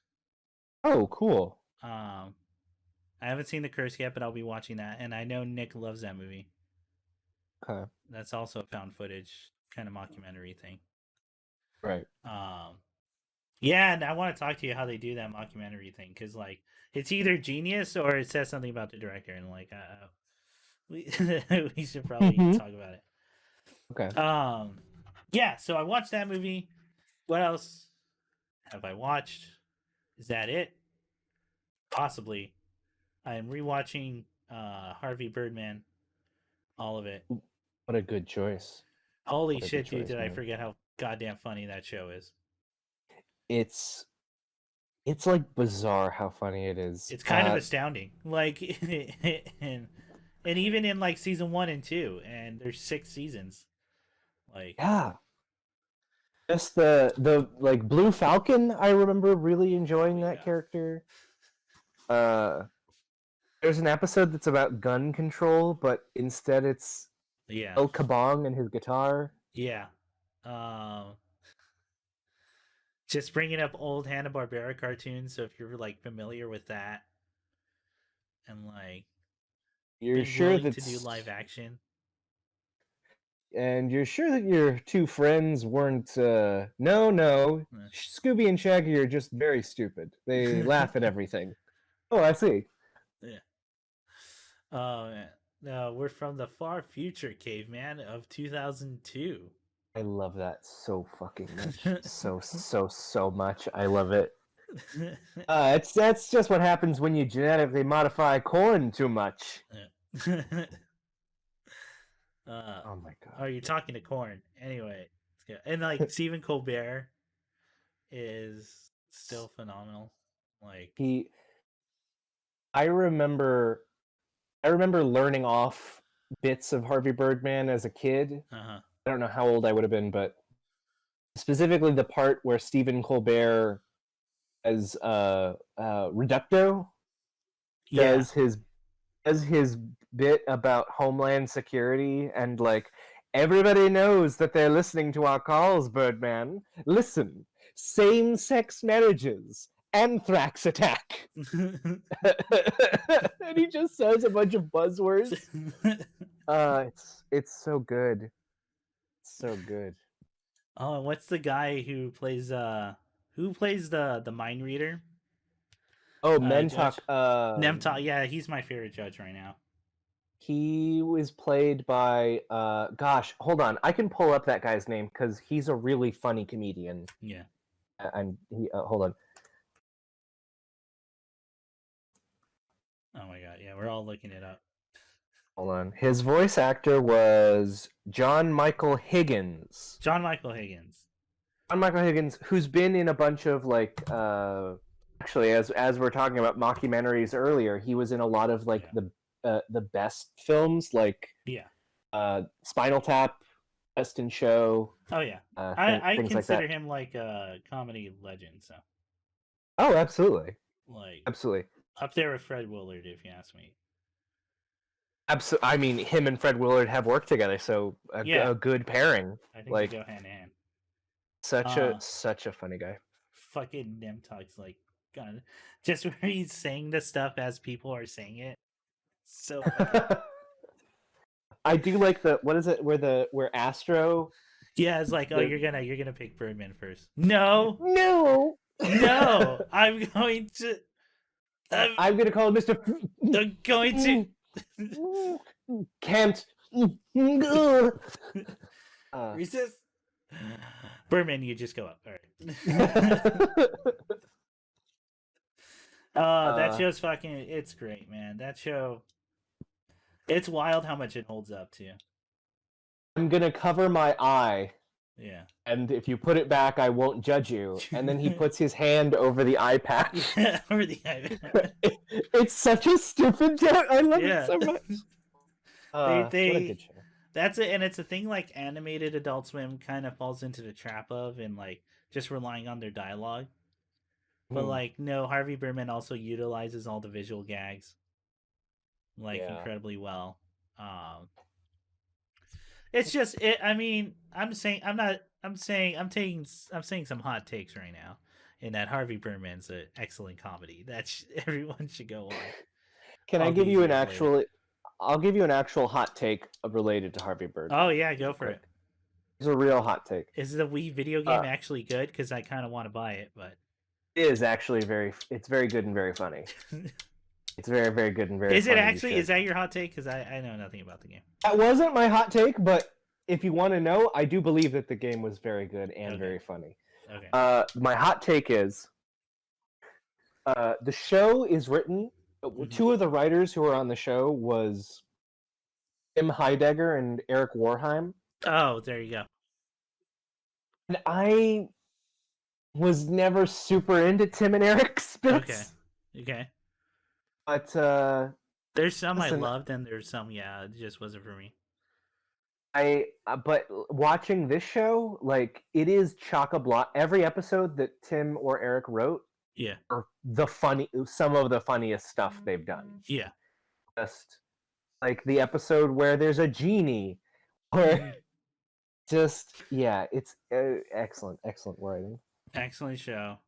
Oh, cool. I haven't seen The Curse yet, but I'll be watching that, and I know Nick loves that movie. Okay. That's also a found footage kind of mockumentary thing. Right. Yeah, and I want to talk to you how they do that mockumentary thing, because like it's either genius or it says something about the director, and like we should probably talk about it. Okay. Yeah, so I watched that movie. What else have I watched? Is that it? Possibly. I am rewatching Harvey Birdman. All of it. What a good choice. Holy shit, dude, did I forget how goddamn funny that show is. It's like bizarre how funny it is. It's kind of astounding. Like and even in like season 1 and 2, and there's 6 seasons. Like yeah. Just the like Blue Falcon, I remember really enjoying that character. There's an episode that's about gun control, but instead it's El Kabong and his guitar. Yeah. Just bringing up old Hanna-Barbera cartoons, so if you're like familiar with that, and like you're sure that to do live action, and you're sure that your 2 friends weren't no Scooby and Shaggy are just very stupid. They laugh at everything. Oh, I see. Yeah. No, we're from the far future, caveman, of 2002. I love that so fucking much. so much. I love it. That's just what happens when you genetically modify corn too much. Oh my god. Oh, you're talking to corn. Anyway, and like Stephen Colbert is still phenomenal. Like I remember learning off bits of Harvey Birdman as a kid. I don't know how old I would have been, but specifically the part where Stephen Colbert as Reducto does his bit about Homeland Security, and like everybody knows that they're listening to our calls, Birdman. Listen, same-sex marriages, anthrax attack. And he just says a bunch of buzzwords. It's so good. So good. Oh, and what's the guy who plays the mind reader? Oh, Mentok. Nemtok. Yeah, he's my favorite judge right now. He was played by gosh, hold on. I can pull up that guy's name because he's a really funny comedian. Yeah. And he hold on. Oh my god, yeah, we're all looking it up. Hold on. His voice actor was John Michael Higgins. John Michael Higgins, who's been in a bunch of like actually as we're talking about mockumentaries earlier, he was in a lot of like the best films, like Spinal Tap, Best in Show. Oh yeah. I consider him like a comedy legend, so. Oh, absolutely. Like absolutely. Up there with Fred Willard, if you ask me. Absolutely. I mean, him and Fred Willard have worked together, so a good pairing. I think they go hand in hand. Such a funny guy. Fucking Nemtok's like, God, just where he's saying the stuff as people are saying it. So funny. I do like what is it where Astro. Yeah, it's like, oh, you're gonna pick Birdman first. No, No, I'm going to. I'm gonna call him Mr. I'm going to. Can't. Resist. Birdman, you just go up. All right. That show's fucking. It's great, man. That show. It's wild how much it holds up to. I'm gonna cover my eye. Yeah. And if you put it back, I won't judge you. And then he puts his hand over the eye patch. Over the eye patch. It's such a stupid joke. I love it so much. What a good show. That's it, and it's a thing like animated Adult Swim kind of falls into the trap of, and like just relying on their dialogue. But like, no, Harvey Birdman also utilizes all the visual gags like incredibly well. It's just it. I mean, I'm saying some hot takes right now. In that Harvey Birdman's an excellent comedy that everyone should go watch. Can I give you an actual? I'll give you an actual hot take related to Harvey Birdman. Oh yeah, go for it. It's a real hot take. Is the Wii video game actually good? Because I kind of want to buy it, but it is actually it's very good and very funny. It's very, very good and very. Is it actually? Is that your hot take? Because I know nothing about the game. That wasn't my hot take, but if you want to know, I do believe that the game was very good and very funny. Okay. My hot take is, the show is written. Two of the writers who were on the show was Tim Heidegger and Eric Warheim. Oh, there you go. And I was never super into Tim and Eric's bits. Okay. But there's some I loved, and there's some it just wasn't for me. But watching this show, like, it is chock-a-block. Every episode that Tim or Eric wrote, are some of the funniest stuff they've done. Yeah, just like the episode where there's a genie, or it's excellent writing. Excellent show.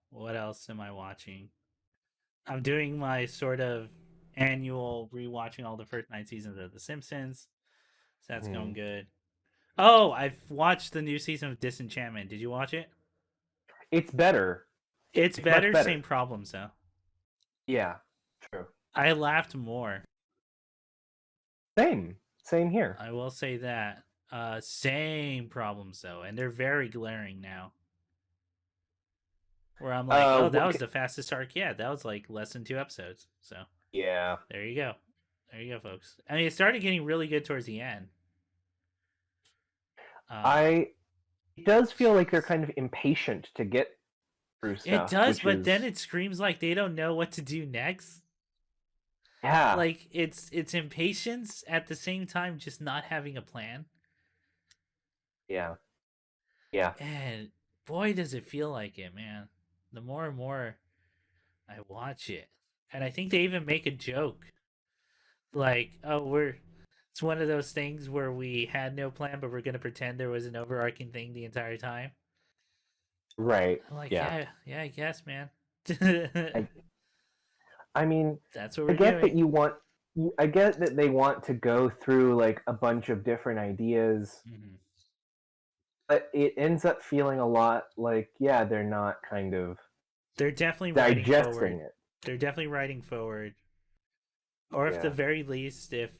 What else am I watching? I'm doing my sort of annual rewatching all the first 9 seasons of The Simpsons. So that's going good. Oh, I've watched the new season of Disenchantment. Did you watch it? It's better. It's better. Same problems though. Yeah, true. I laughed more. Same here. I will say that. Same problems though, and they're very glaring now. Where I'm like, that was the fastest arc. Yeah, that was like less than 2 episodes. So yeah, there you go, folks. I mean, it started getting really good towards the end. It does feel like they're kind of impatient to get through stuff. It does, but then it screams like they don't know what to do next. Yeah, like it's impatience at the same time, just not having a plan. Yeah. And boy, does it feel like it, man. The more and more I watch it, and I think they even make a joke, like, "Oh, it's one of those things where we had no plan, but we're gonna pretend there was an overarching thing the entire time." Right. I'm like, yeah, I guess, man. I mean, that's what we're doing. I get that they want to go through like a bunch of different ideas, but it ends up feeling a lot like, they're not kind of. They're definitely digesting it. They're definitely writing forward, or at the very least, if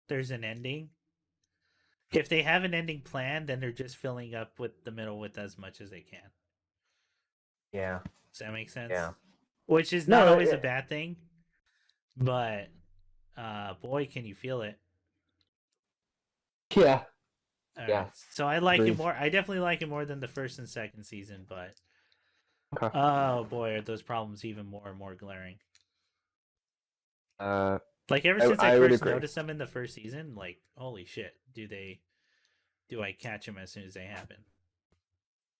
there's an ending. If they have an ending plan, then they're just filling up with the middle with as much as they can. Yeah. Does that make sense? Yeah. Which is not always a bad thing, but boy, can you feel it. Yeah. Right. So I like it more. I definitely like it more than the first and second season, but oh boy, are those problems even more and more glaring. Like ever since I first noticed them in the first season, like, holy shit, do I catch them as soon as they happen?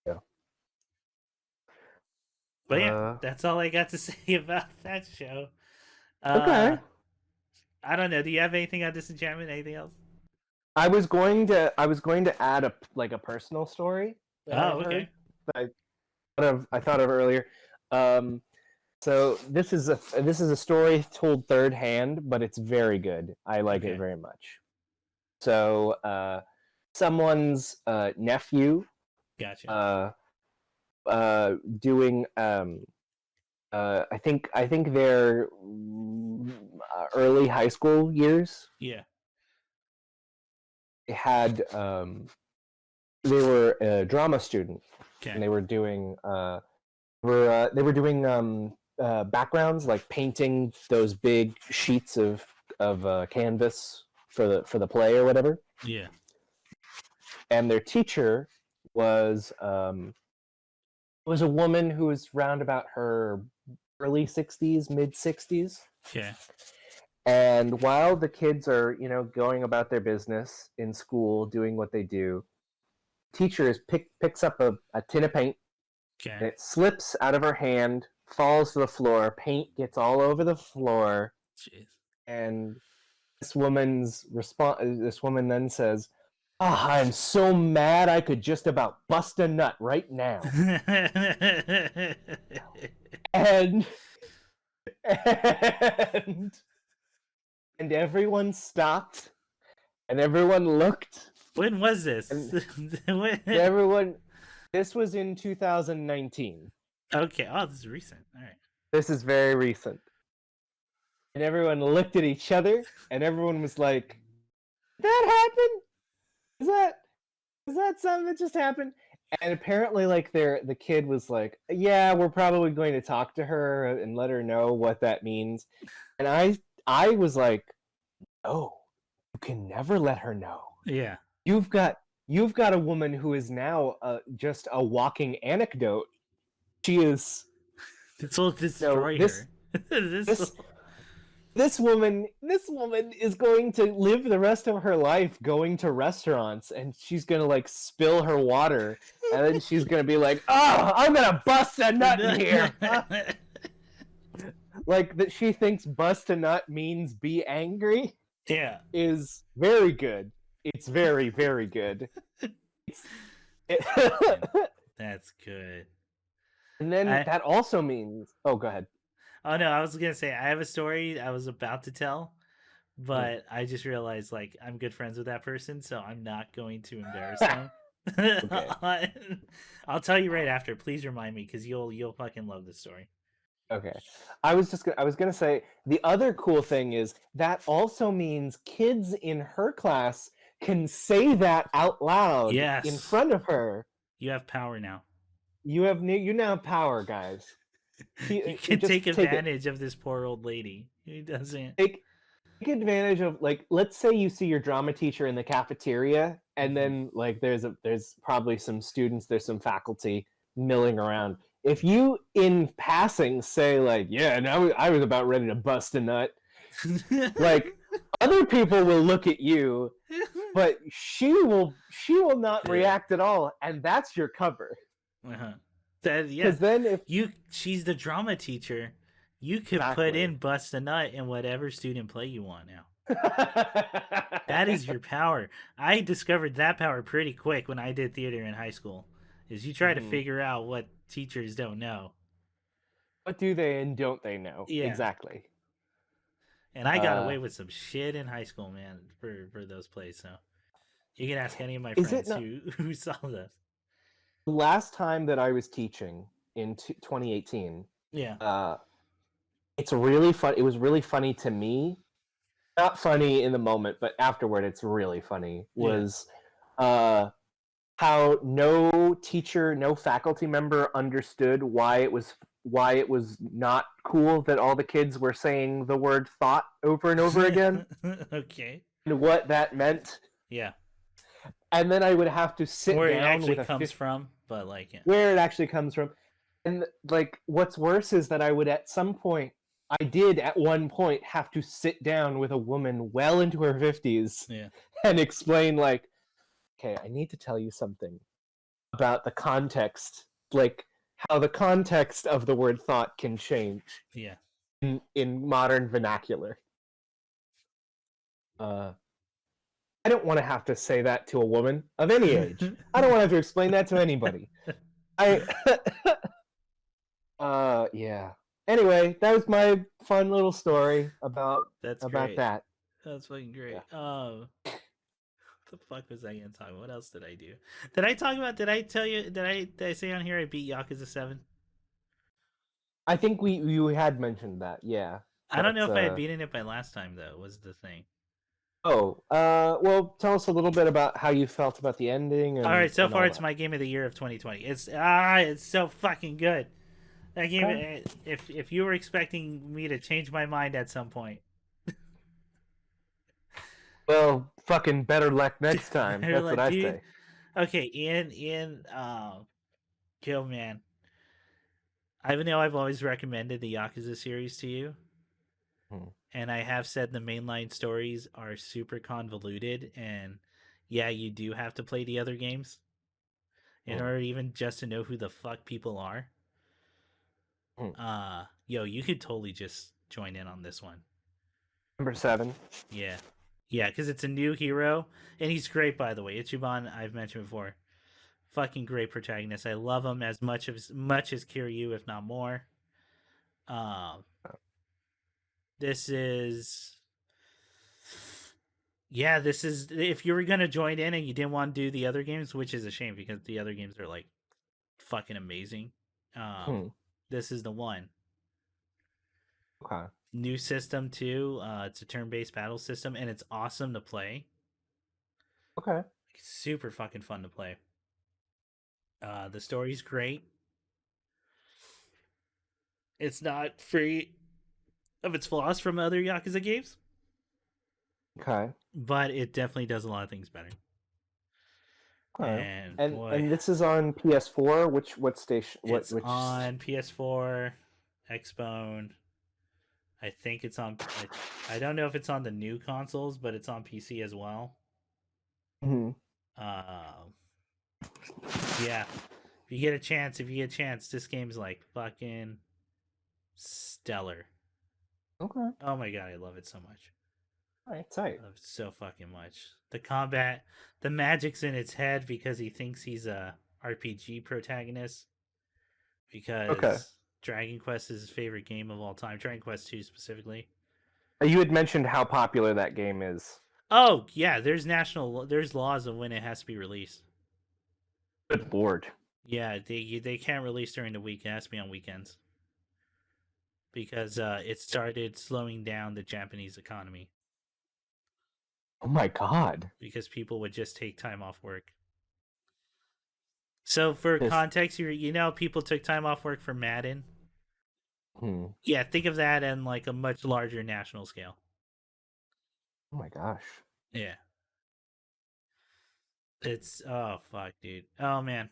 Yeah. But that's all I got to say about that show. Okay. I don't know. Do you have anything on Disenchantment? Anything else? I was going to add a personal story that I heard that I thought of earlier. So this is a story told third hand, but it's very good. I like it very much. So someone's nephew, Gotcha. doing I think they're early high school years. Yeah. They had they were a drama student, and they were doing backgrounds, like painting those big sheets of canvas for the play or whatever. Yeah. And their teacher was a woman who was round about her early 60s, mid 60s. Okay. And while the kids are, going about their business in school, doing what they do, teacher picks up a tin of paint. And it slips out of her hand, falls to the floor. Paint gets all over the floor. Jeez. And this woman then says, "Oh, I'm so mad I could just about bust a nut right now." and everyone stopped, and everyone looked. When was this? This was in 2019. Okay. Oh, this is recent. All right. This is very recent. And everyone looked at each other, and everyone was like, "That happened? Is that something that just happened?" And apparently, like, the kid was like, "Yeah, we're probably going to talk to her and let her know what that means." And I was like, "Oh, you can never let her know." Yeah. You've got a woman who is now just a walking anecdote. She is. This will destroy her. This woman is going to live the rest of her life going to restaurants, and she's gonna like spill her water, and then she's gonna be like, "Oh, I'm gonna bust a nut in here." Like that, she thinks bust a nut means be angry. Yeah, is very good. It's very, very good. That's good. And then that also means... Oh, go ahead. Oh, no, I was going to say, I have a story I was about to tell, but I just realized, like, I'm good friends with that person, so I'm not going to embarrass them. Okay. I'll tell you right after. Please remind me, because you'll fucking love this story. Okay. I was gonna say, the other cool thing is that also means kids in her class can say that out loud in front of her. You have power now. You now have power, guys. You can take advantage of this poor old lady who doesn't take advantage of, like, let's say you see your drama teacher in the cafeteria, and then like there's probably some students, there's some faculty milling around. If you in passing say like, "Yeah, now I was about ready to bust a nut," like, other people will look at you, but she will not react at all, and that's your cover. Because then if she's the drama teacher, you could put in bust a nut in whatever student play you want now. That is your power. I discovered that power pretty quick when I did theater in high school. Is you try to figure out what teachers don't know. What do they and don't they know? Yeah. Exactly. And I got away with some shit in high school, man, for those plays. So you can ask any of my friends who saw this. The last time that I was teaching in 2018, it's really fun. It was really funny to me. Not funny in the moment, but afterward, it's really funny. Was how no teacher, no faculty member understood why it was not cool that all the kids were saying the word "thought" over and over again. Okay. And what that meant. Yeah. And then I would have to sit where down it actually with comes from, but like where it actually comes from. And like, what's worse is that I would at one point have to sit down with a woman well into her 50s and explain, like, "Okay, I need to tell you something about the context, like how the context of the word thought can change in modern vernacular." I don't want to have to say that to a woman of any age. I don't want to have to explain that to anybody. Yeah. Anyway, that was my fun little story about great. that. That's fucking great. Yeah. The fuck was I gonna talk about? What else did I do? Did I talk about? Did I tell you? Did I say on here I beat Yakuza 7? I think we had mentioned that. Yeah. I don't know if I had beaten it by last time though. Was the thing. Oh, well, tell us a little bit about how you felt about the ending. And, all right, so and far all it's that. my game of the year of 2020. It's so fucking good. That game. Okay. If you were expecting me to change my mind at some point, well, fucking better luck next time. That's like, what I dude. say. Okay, Kill Man. I know I've always recommended the Yakuza series to you. And I have said the mainline stories are super convoluted, and yeah, you do have to play the other games in order even just to know who the fuck people are. Yo, you could totally just join in on this one. Number 7. Yeah, because it's a new hero, and he's great, by the way. Ichiban, I've mentioned before, fucking great protagonist. I love him as much as Kiryu, if not more. This is if you were gonna join in and you didn't want to do the other games, which is a shame because the other games are like fucking amazing. This is the one. Okay. New system too. It's a turn-based battle system, and it's awesome to play. Okay. Super fucking fun to play. The story's great. It's not free of its flaws from other Yakuza games. Okay. But it definitely does a lot of things better. Okay. And boy, and this is on PS4. What station? It's on PS4, Xbone. I think it's on. I don't know if it's on the new consoles, but it's on PC as well. Yeah. If you get a chance, this game's like fucking stellar. Okay. Oh my god, I love it so much. All right, tight. I love it so fucking much. The combat, the magic's in its head because he thinks he's a RPG protagonist. Because Dragon Quest is his favorite game of all time. Dragon Quest 2 specifically. You had mentioned how popular that game is. Oh yeah, there's laws of when it has to be released. Good lord. Yeah, they can't release during the week. It has to be on weekends because it started slowing down the Japanese economy. Oh my god. Because people would just take time off work. So for context, people took time off work for Madden. Yeah, think of that in like a much larger national scale. Oh my gosh. Yeah. It's oh fuck, dude. Oh man.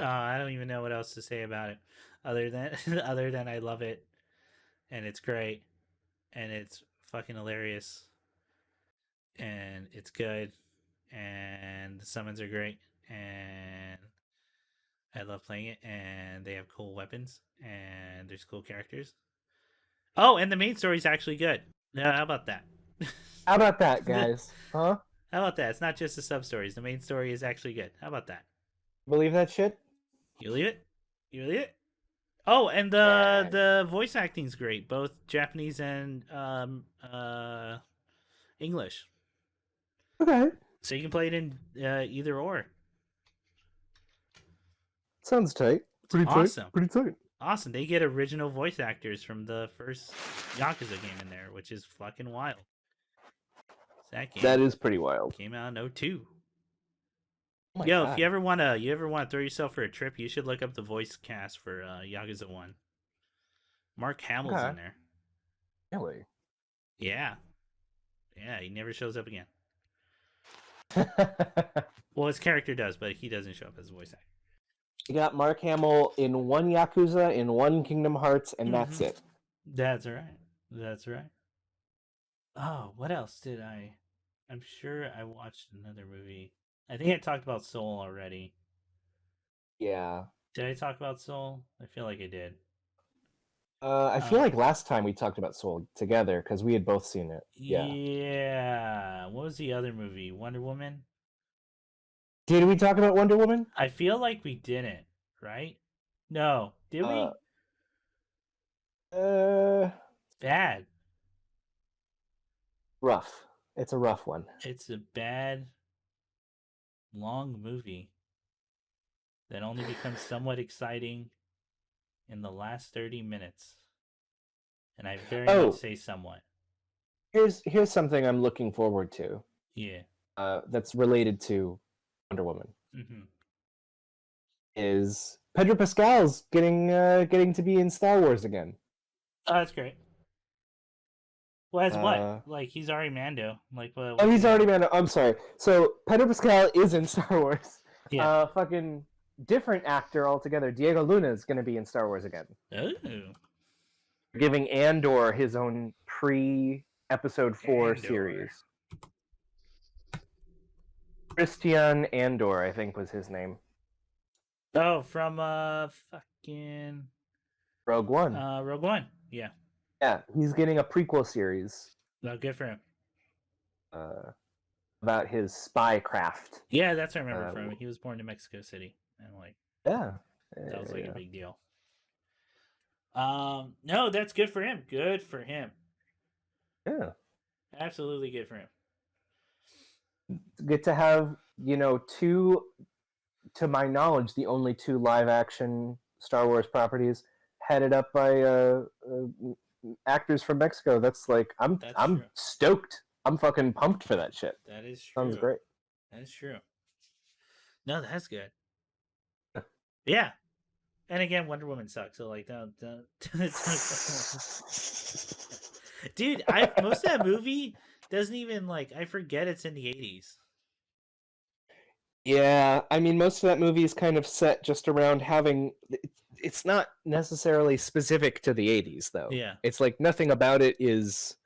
I don't even know what else to say about it, other than I love it, and it's great, and it's fucking hilarious, and it's good, and the summons are great, and I love playing it, and they have cool weapons, and there's cool characters. Oh, and the main story is actually good. How about that? How about that, guys? Huh? How about that? It's not just the sub stories. The main story is actually good. How about that? Believe that shit? You believe it? You believe it? Oh, and the voice acting's great, both Japanese and English. Okay. So you can play it in either or. Sounds tight. Pretty awesome. tight. Pretty tight. Awesome. They get original voice actors from the first Yakuza game in there, which is fucking wild. That is pretty wild. Came out in 2002. Oh Yo, God. If you ever wanna throw yourself for a trip, you should look up the voice cast for Yakuza 1. Mark Hamill's in there. Really? Yeah. Yeah, he never shows up again. Well, his character does, but he doesn't show up as a voice actor. You got Mark Hamill in one Yakuza, in one Kingdom Hearts, and that's it. That's right. That's right. Oh, what else did I... I'm sure I watched another movie. I think I talked about Soul already. Yeah. Did I talk about Soul? I feel like I did. I feel like last time we talked about Soul together because we had both seen it. Yeah. What was the other movie? Wonder Woman? Did we talk about Wonder Woman? I feel like we didn't, right? No. Did we? Bad. Rough. It's a rough one. It's a bad, long movie that only becomes somewhat exciting in the last 30 minutes. And I very much say somewhat. Here's something I'm looking forward to. Yeah. That's related to Wonder Woman. Mm-hmm. Is Pedro Pascal's getting to be in Star Wars again? Oh, that's great. Well, as what? Like, he's already Mando. Like, what? Oh, he's already Mando. I'm sorry. So Pedro Pascal is in Star Wars. Yeah. Fucking different actor altogether. Diego Luna is going to be in Star Wars again. Oh. Giving Andor his own pre-Episode 4 series. Christian Andor, I think, was his name. Oh, from fucking Rogue One. Rogue One. Yeah. Yeah, he's getting a prequel series. Oh, good for him. About his spy craft. Yeah, that's what I remember from him. He was born in Mexico City, and like, that was like a big deal. No, that's good for him. Good for him. Yeah, absolutely good for him. Good to have, two, to my knowledge, the only two live action Star Wars properties headed up by actors from Mexico. That's like, I'm true. stoked. I'm fucking pumped for that shit. That is true. Sounds great. That is true. No, that's good. Yeah. And again, Wonder Woman sucks. So like, don't. Dude, most of that movie doesn't even like. I forget it's in the 80s. Yeah, I mean, most of that movie is kind of set just around having. It's not necessarily specific to the 80s, though. Yeah, it's like nothing about it is.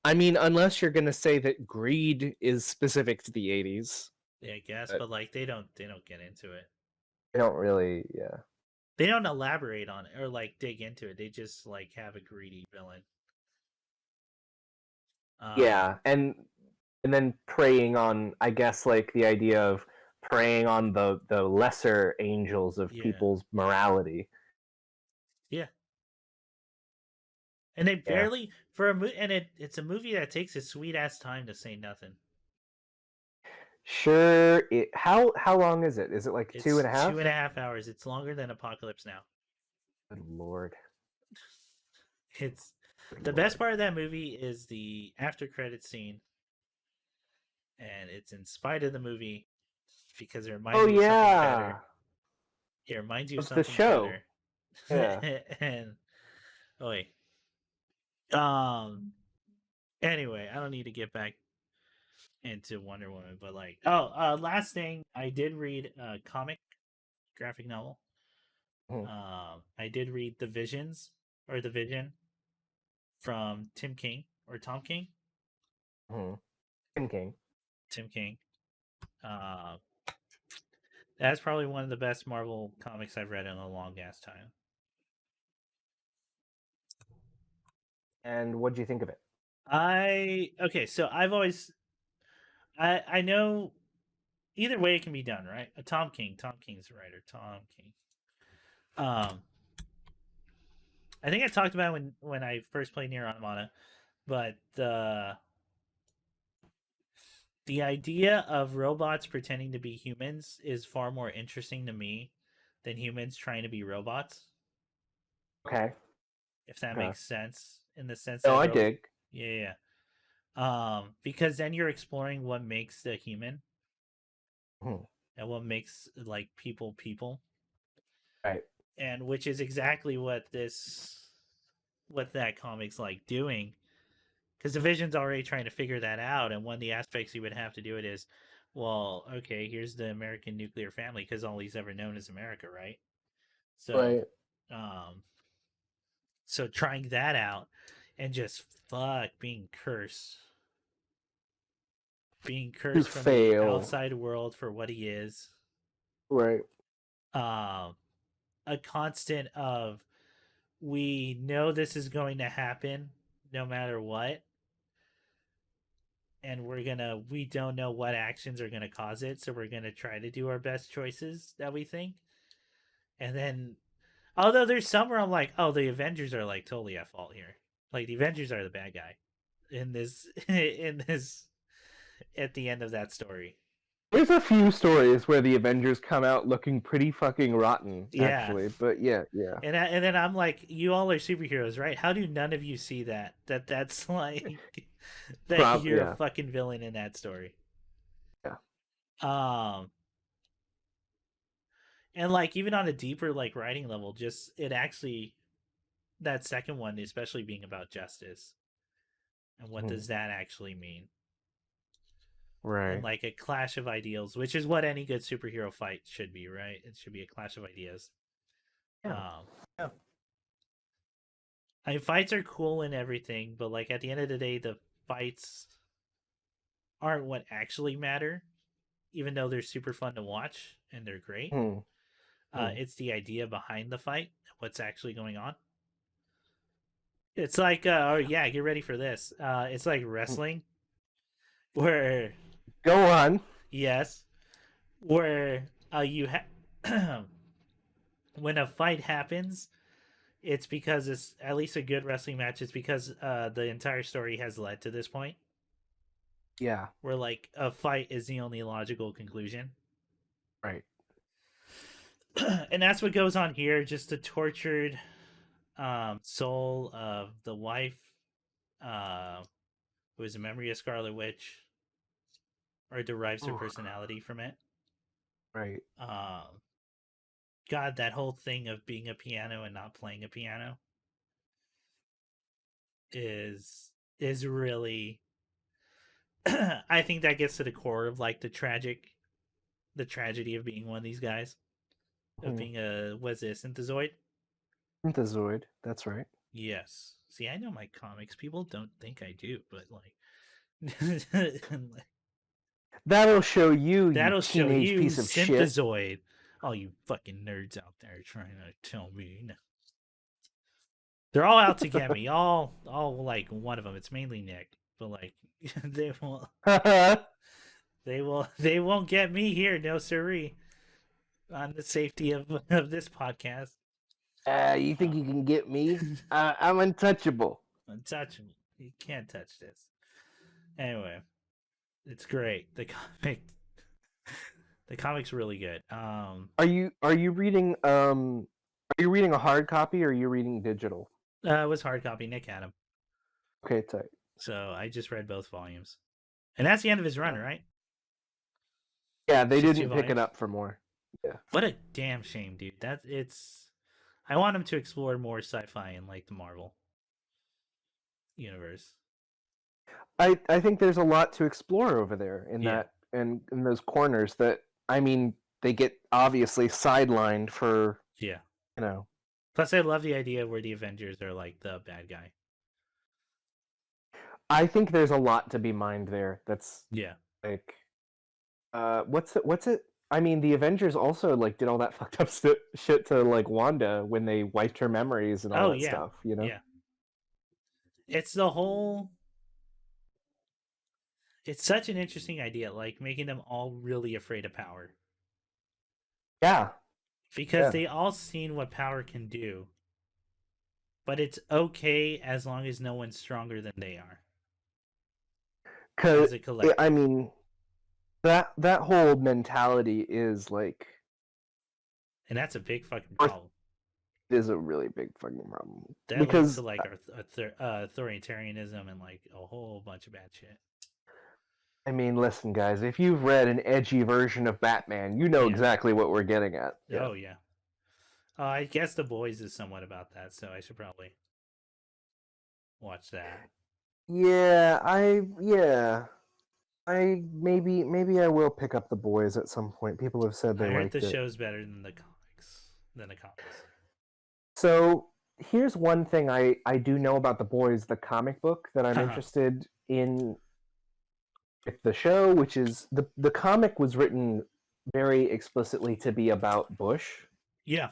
I mean, unless you're gonna say that greed is specific to the 80s. Yeah, I guess, but like they don't get into it. They don't really, yeah. They don't elaborate on it or like dig into it. They just like have a greedy villain. Yeah, and then preying on, I guess, like the idea of preying on the lesser angels of people's morality. Yeah. And they barely for a movie, and it's a movie that takes a sweet ass time to say nothing. Sure. How long is it? Is it like 2.5? 2.5 hours. It's longer than Apocalypse Now. Good lord. It's the best part of that movie is the after credit scene, and it's in spite of the movie because it reminds you of something better. It reminds you of something the show. Better. Yeah. And anyway, I don't need to get back into Wonder Woman, but like, last thing, I did read a graphic novel. I did read The Vision from Tom King. Tim King. That's probably one of the best Marvel comics I've read in a long ass time. And what do you think of it? So I've always I know either way it can be done, right? Tom King's the writer. Tom King. I think I talked about it when I first played Nier Automata, but the idea of robots pretending to be humans is far more interesting to me than humans trying to be robots. Okay. If that makes sense, in the sense that I dig. Yeah. Because then you're exploring what makes the human, and what makes like people, right? And which is exactly what that comic's like doing, because Division's already trying to figure that out, and one of the aspects he would have to do it is, well, okay, here's the American nuclear family, because all he's ever known is America, right? So, so trying that out, and just being cursed from the outside world for what he is, right? A constant of we know this is going to happen no matter what, and we don't know what actions are gonna cause it, so we're gonna try to do our best choices that we think. And then, although there's some where I'm like, oh, the Avengers are like totally at fault here. Like the Avengers are the bad guy in this in this at the end of that story. There's a few stories where the Avengers come out looking pretty fucking rotten, actually. But yeah. And then I'm like, you all are superheroes, right? How do none of you see that's like that you're a fucking villain in that story? Yeah. And like even on a deeper like writing level, just it actually that second one, especially being about justice, and what does that actually mean? Right. And like a clash of ideals, which is what any good superhero fight should be, right? It should be a clash of ideas. Yeah. I mean, fights are cool and everything, but like at the end of the day, the fights aren't what actually matter, even though they're super fun to watch and they're great. It's the idea behind the fight, what's actually going on. It's like, oh yeah, get ready for this. It's like wrestling, where go on. Yes, where you when a fight happens, it's because it's at least a good wrestling match. It's because the entire story has led to this point. Yeah, where like a fight is the only logical conclusion. Right. And that's what goes on here. Just the tortured soul of the wife, who is a memory of Scarlet Witch, or derives her personality from it. Right. God, that whole thing of being a piano and not playing a piano is really I think that gets to the core of like the tragedy of being one of these guys. Of being a synthezoid? Synthezoid, that's right. Yes. See, I know my comics. People don't think I do, but like that'll show you, you teenage piece of synthezoid. Shit. All you fucking nerds out there trying to tell me. No. They're all out to get me. All like one of them. It's mainly Nick, but like they won't. They won't get me here. No siree. On the safety of this podcast. You think you can get me? I'm untouchable. Untouchable. You can't touch this. Anyway, it's great. The comic's really good. Are you reading are you reading a hard copy or are you reading digital? It was hard copy. Nick had them. Okay, tight. So I just read both volumes, and that's the end of his run, right? Yeah, they didn't pick it up for more. Yeah. What a damn shame, dude. I want him to explore more sci-fi in like the Marvel universe. I think there's a lot to explore over there in that and in those corners that, I mean, they get obviously sidelined for Plus I love the idea where the Avengers are like the bad guy. I think there's a lot to be mined there. That's like what's it? I mean, the Avengers also like did all that fucked up shit to like Wanda when they wiped her memories and all that stuff, you know? Yeah. It's the whole it's such an interesting idea, like making them all really afraid of power. Yeah. Because they all seen what power can do. But it's okay as long as no one's stronger than they are. Because I mean, that whole mentality is like, and that's a big fucking problem. It is a really big fucking problem. That leads to like authoritarianism and like a whole bunch of bad shit. I mean, listen, guys, if you've read an edgy version of Batman, you know exactly what we're getting at. Oh, yeah. I guess The Boys is somewhat about that, so I should probably watch that. Yeah, maybe I will pick up The Boys at some point. People have said they liked it. I heard the show's better than the comics. So here's one thing I do know about The Boys, the comic book, that I'm interested in with the show, which is the comic was written very explicitly to be about Bush. Yeah.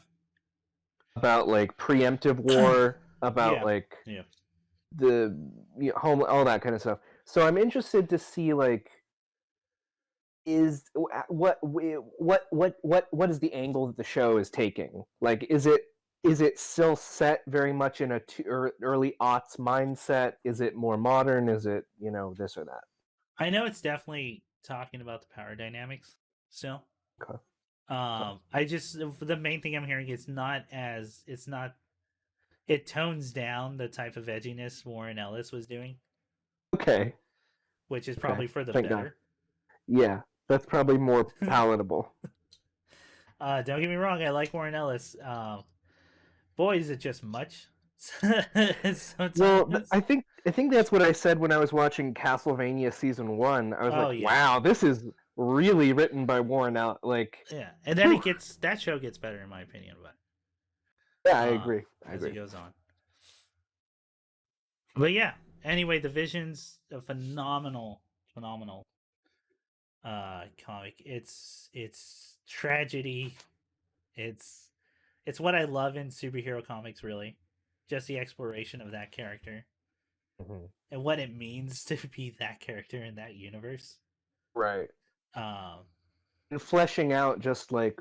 about like preemptive war, about Yeah. like Yeah. the home, all that kind of stuff. So I'm interested to see like is what is the angle that the show is taking? Like, is it still set very much in a early aughts mindset? Is it more modern? Is it this or that? I know it's definitely talking about the power dynamics still. Okay. Okay. I just the main thing I'm hearing it's not it tones down the type of edginess Warren Ellis was doing, Okay. which is Okay. probably for the Thank God. better. Yeah, that's probably more palatable. Don't get me wrong, I like Warren Ellis. Boy, is it just much Well, sometimes. I think that's what I said when I was watching Castlevania season 1. I was Oh like, yeah, wow, this is really written by Warren out. Like, yeah, and then whew. that show gets better in my opinion, but Yeah, I agree. I as it agree. goes on. But yeah, anyway, the Vision's a phenomenal comic. It's tragedy. It's it's what I love in superhero comics, really. Just the exploration of that character Mm-hmm. and what it means to be that character in that universe. Right. Um, And fleshing out just like,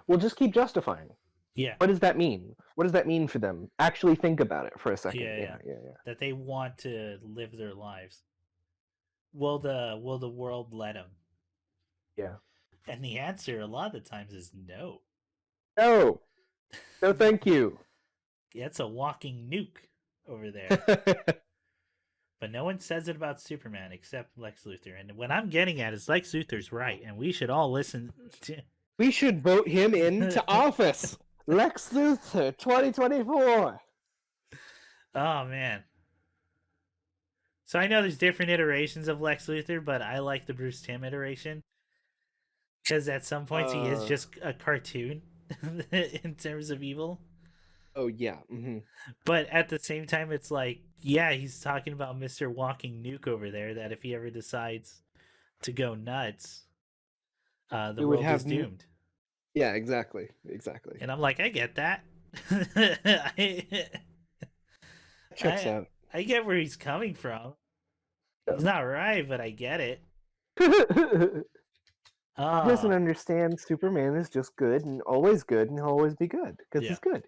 well, just keep justifying. yeah, What does that mean? What does that mean for them? Actually think about it for a second. yeah. Yeah. That they want to live their lives. Will the world let them? Yeah. And the answer a lot of the times is no. No. No, thank you. It's a walking nuke over there. But no one says it about Superman except Lex Luthor. And what I'm getting at is Lex Luthor's right, and we should all listen to. We should vote him into office. Lex Luthor 2024. Oh man. So I know there's different iterations of Lex Luthor, but I like the Bruce Timm iteration because at some points he is just a cartoon in terms of evil. Oh yeah. Mm-hmm. But at the same time, it's like, yeah, he's talking about Mr. Walking Nuke over there. That if he ever decides to go nuts, the world is doomed. Yeah, exactly. And I'm like, I get that. Checks I out. I get where he's coming from. He's not right, but I get it. He doesn't understand Superman is just good and he'll always be good because he's good.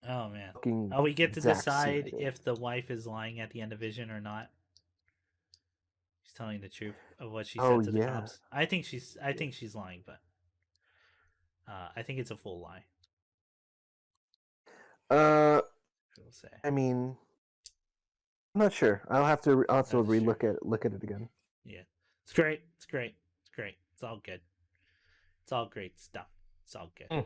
Oh man. Fucking We get to Zack decide Snyder. if the wife is lying at the end of Vision or not. She's telling the truth of what she said to the cops. I think she's lying, but I think it's a full lie. We'll say. I mean, I'm not sure. I'll have to look at it again. Yeah, it's great. It's great. It's great. It's all good. It's all great stuff. It's all good.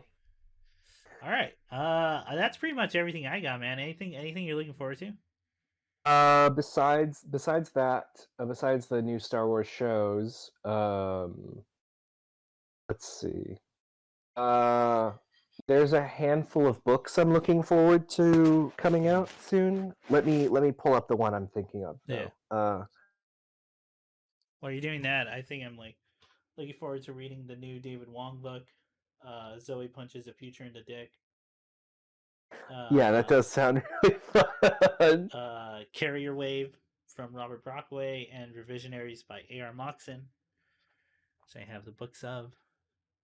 All right. That's pretty much everything I got, man. Anything you're looking forward to? Besides that, besides the new Star Wars shows, let's see. There's a handful of books I'm looking forward to coming out soon. Let me pull up the one I'm thinking of. Though. Yeah. While you're doing that, I think I'm like looking forward to reading the new David Wong book. Zoe punches a future in the dick. Yeah, that does sound really fun. Carrier Wave from Robert Brockway and Revisionaries by A.R. Moxon, which I have the books of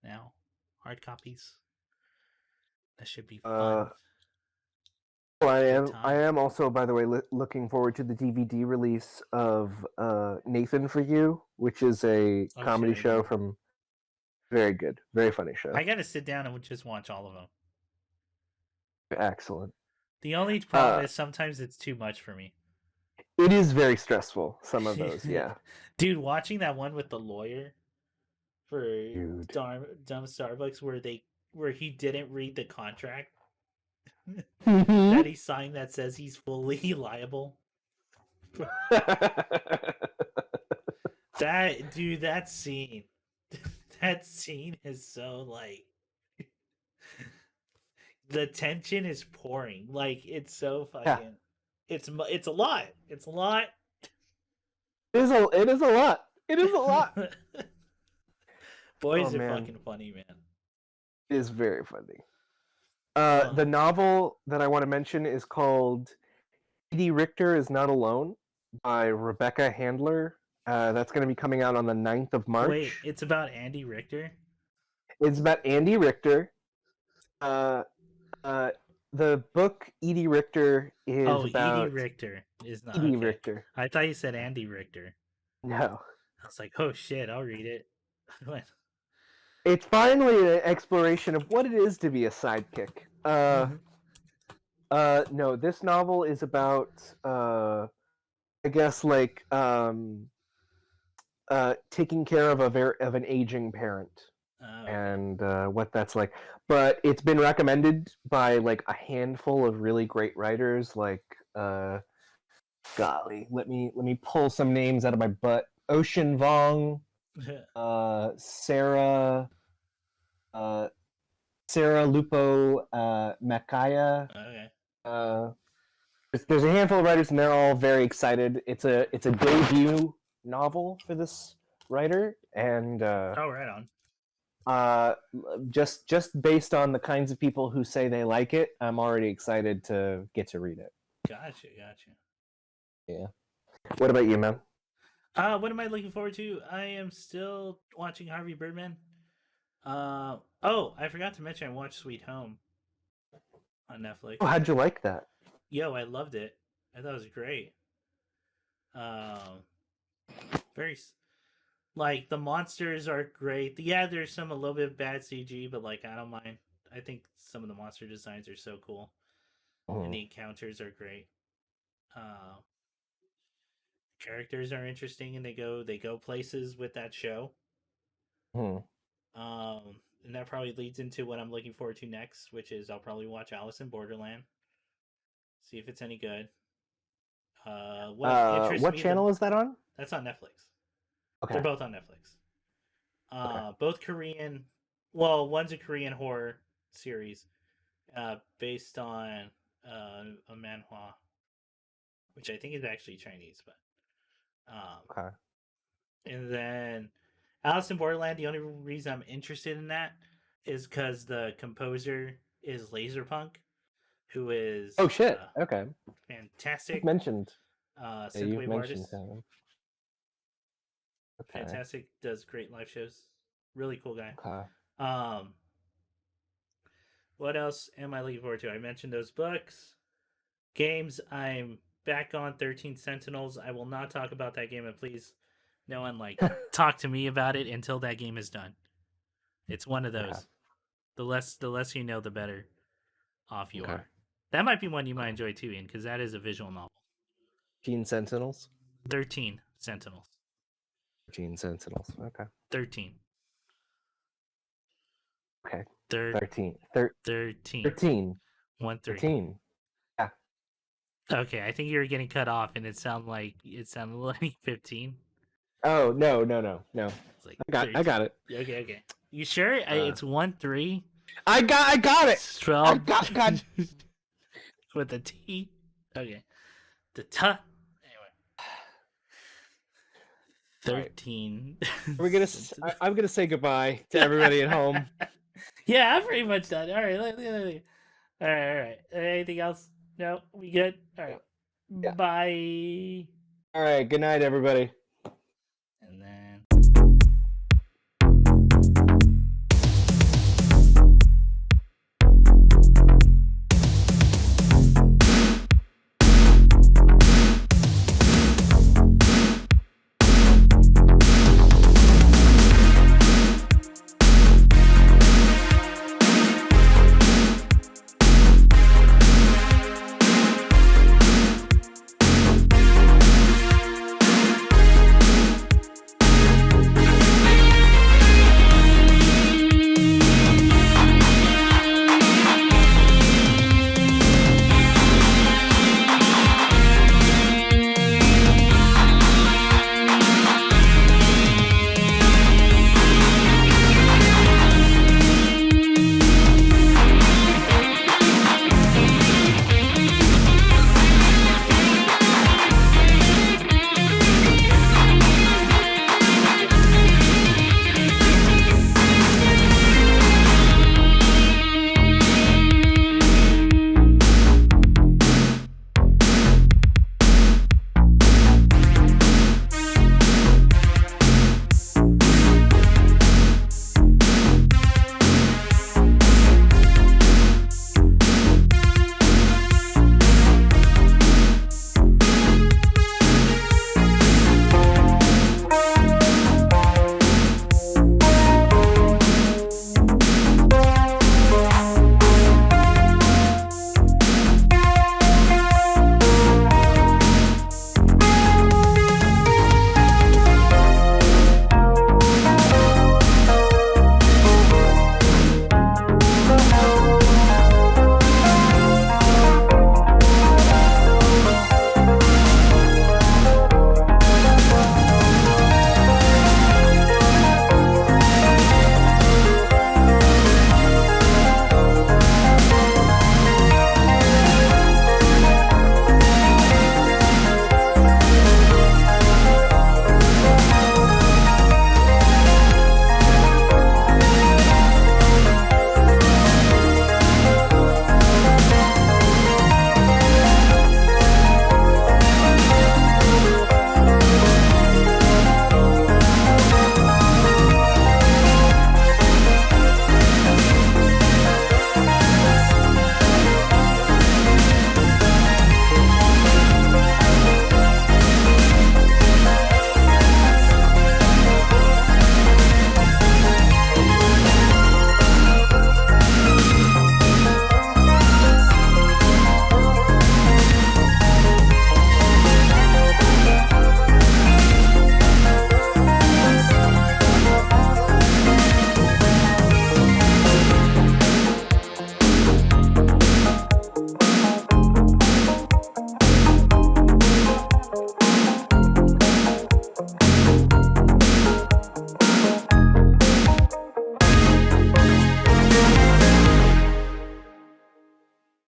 now, hard copies. That should be fun. Well, I am also, by the way, looking forward to the DVD release of Nathan for You, which is a comedy show from. Very good, very funny show. I got to sit down and just watch all of them. Excellent. The only problem is sometimes it's too much for me. It is very stressful, some of those, yeah. Dude, watching that one with the lawyer for dumb Starbucks where he didn't read the contract that he signed that says he's fully liable. That scene is so like the tension is pouring. Like it's so fucking it's a lot. It's a lot. It is a lot. It is a lot. Boys are fucking funny, man. It is very funny. Oh. The novel that I want to mention is called Edie Richter is Not Alone by Rebecca Handler. That's going to be coming out on the 9th of March. Wait, it's about Andy Richter? It's about Andy Richter. The book Edie Richter is about... Edie Richter is not... Edie okay. Richter. I thought you said Andy Richter. No. I was like, oh shit, I'll read it. It's finally an exploration of what it is to be a sidekick. No, this novel is about, I guess, like, taking care of an aging parent. Oh. And what that's like. But it's been recommended by like a handful of really great writers, like golly, let me pull some names out of my butt. Ocean Vuong, Sarah Lupo Makaya. Okay. There's a handful of writers, and they're all very excited. It's a debut novel for this writer, and right on. Just based on the kinds of people who say they like it, I'm already excited to get to read it. Gotcha. Yeah. What about you, man? What am I looking forward to? I am still watching Harvey Birdman. I forgot to mention I watched Sweet Home on Netflix. Oh, how'd you like that? Yo, I loved it. I thought it was great. Very... like, the monsters are great. Yeah, there's some a little bit of bad CG, but like, I don't mind. I think some of the monster designs are so cool, and the encounters are great. Characters are interesting, and they go places with that show. And that probably leads into what I'm looking forward to next, which is I'll probably watch Alice in Borderland, see if it's any good. What channel is that on? That's on Netflix. Okay. They're both on Netflix. Both Korean. Well, one's a Korean horror series based on a manhwa, which I think is actually Chinese. But okay. And then Alice in Borderland, the only reason I'm interested in that is because the composer is Laserpunk, who is... oh shit, okay. Fantastic. You've mentioned. Synthwave artist. Okay. Fantastic, does great live shows. Really cool guy. Okay. What else am I looking forward to? I mentioned those books. Games, I'm back on 13 Sentinels. I will not talk about that game, and please, no one talk to me about it until that game is done. It's one of those. Okay. The less you know, the better off you are. That might be one you might enjoy too, Ian, because that is a visual novel. 13 Sentinels? 13 Sentinels. 13 Sentinels. Okay. 13. Okay. 13. 13. 1 3. 13. Yeah. Okay, I think you were getting cut off, and it sounded like 15. Oh no! It's like I got it. Okay. You sure? It's 1 3. I got it. Straub. I got with the T. Okay. The T. Anyway. 13. Right. We're gonna. I'm gonna say goodbye to everybody at home. Yeah, I'm pretty much done. All right. All right. Anything else? No, we good. All right. Yeah. Bye. All right. Good night, everybody.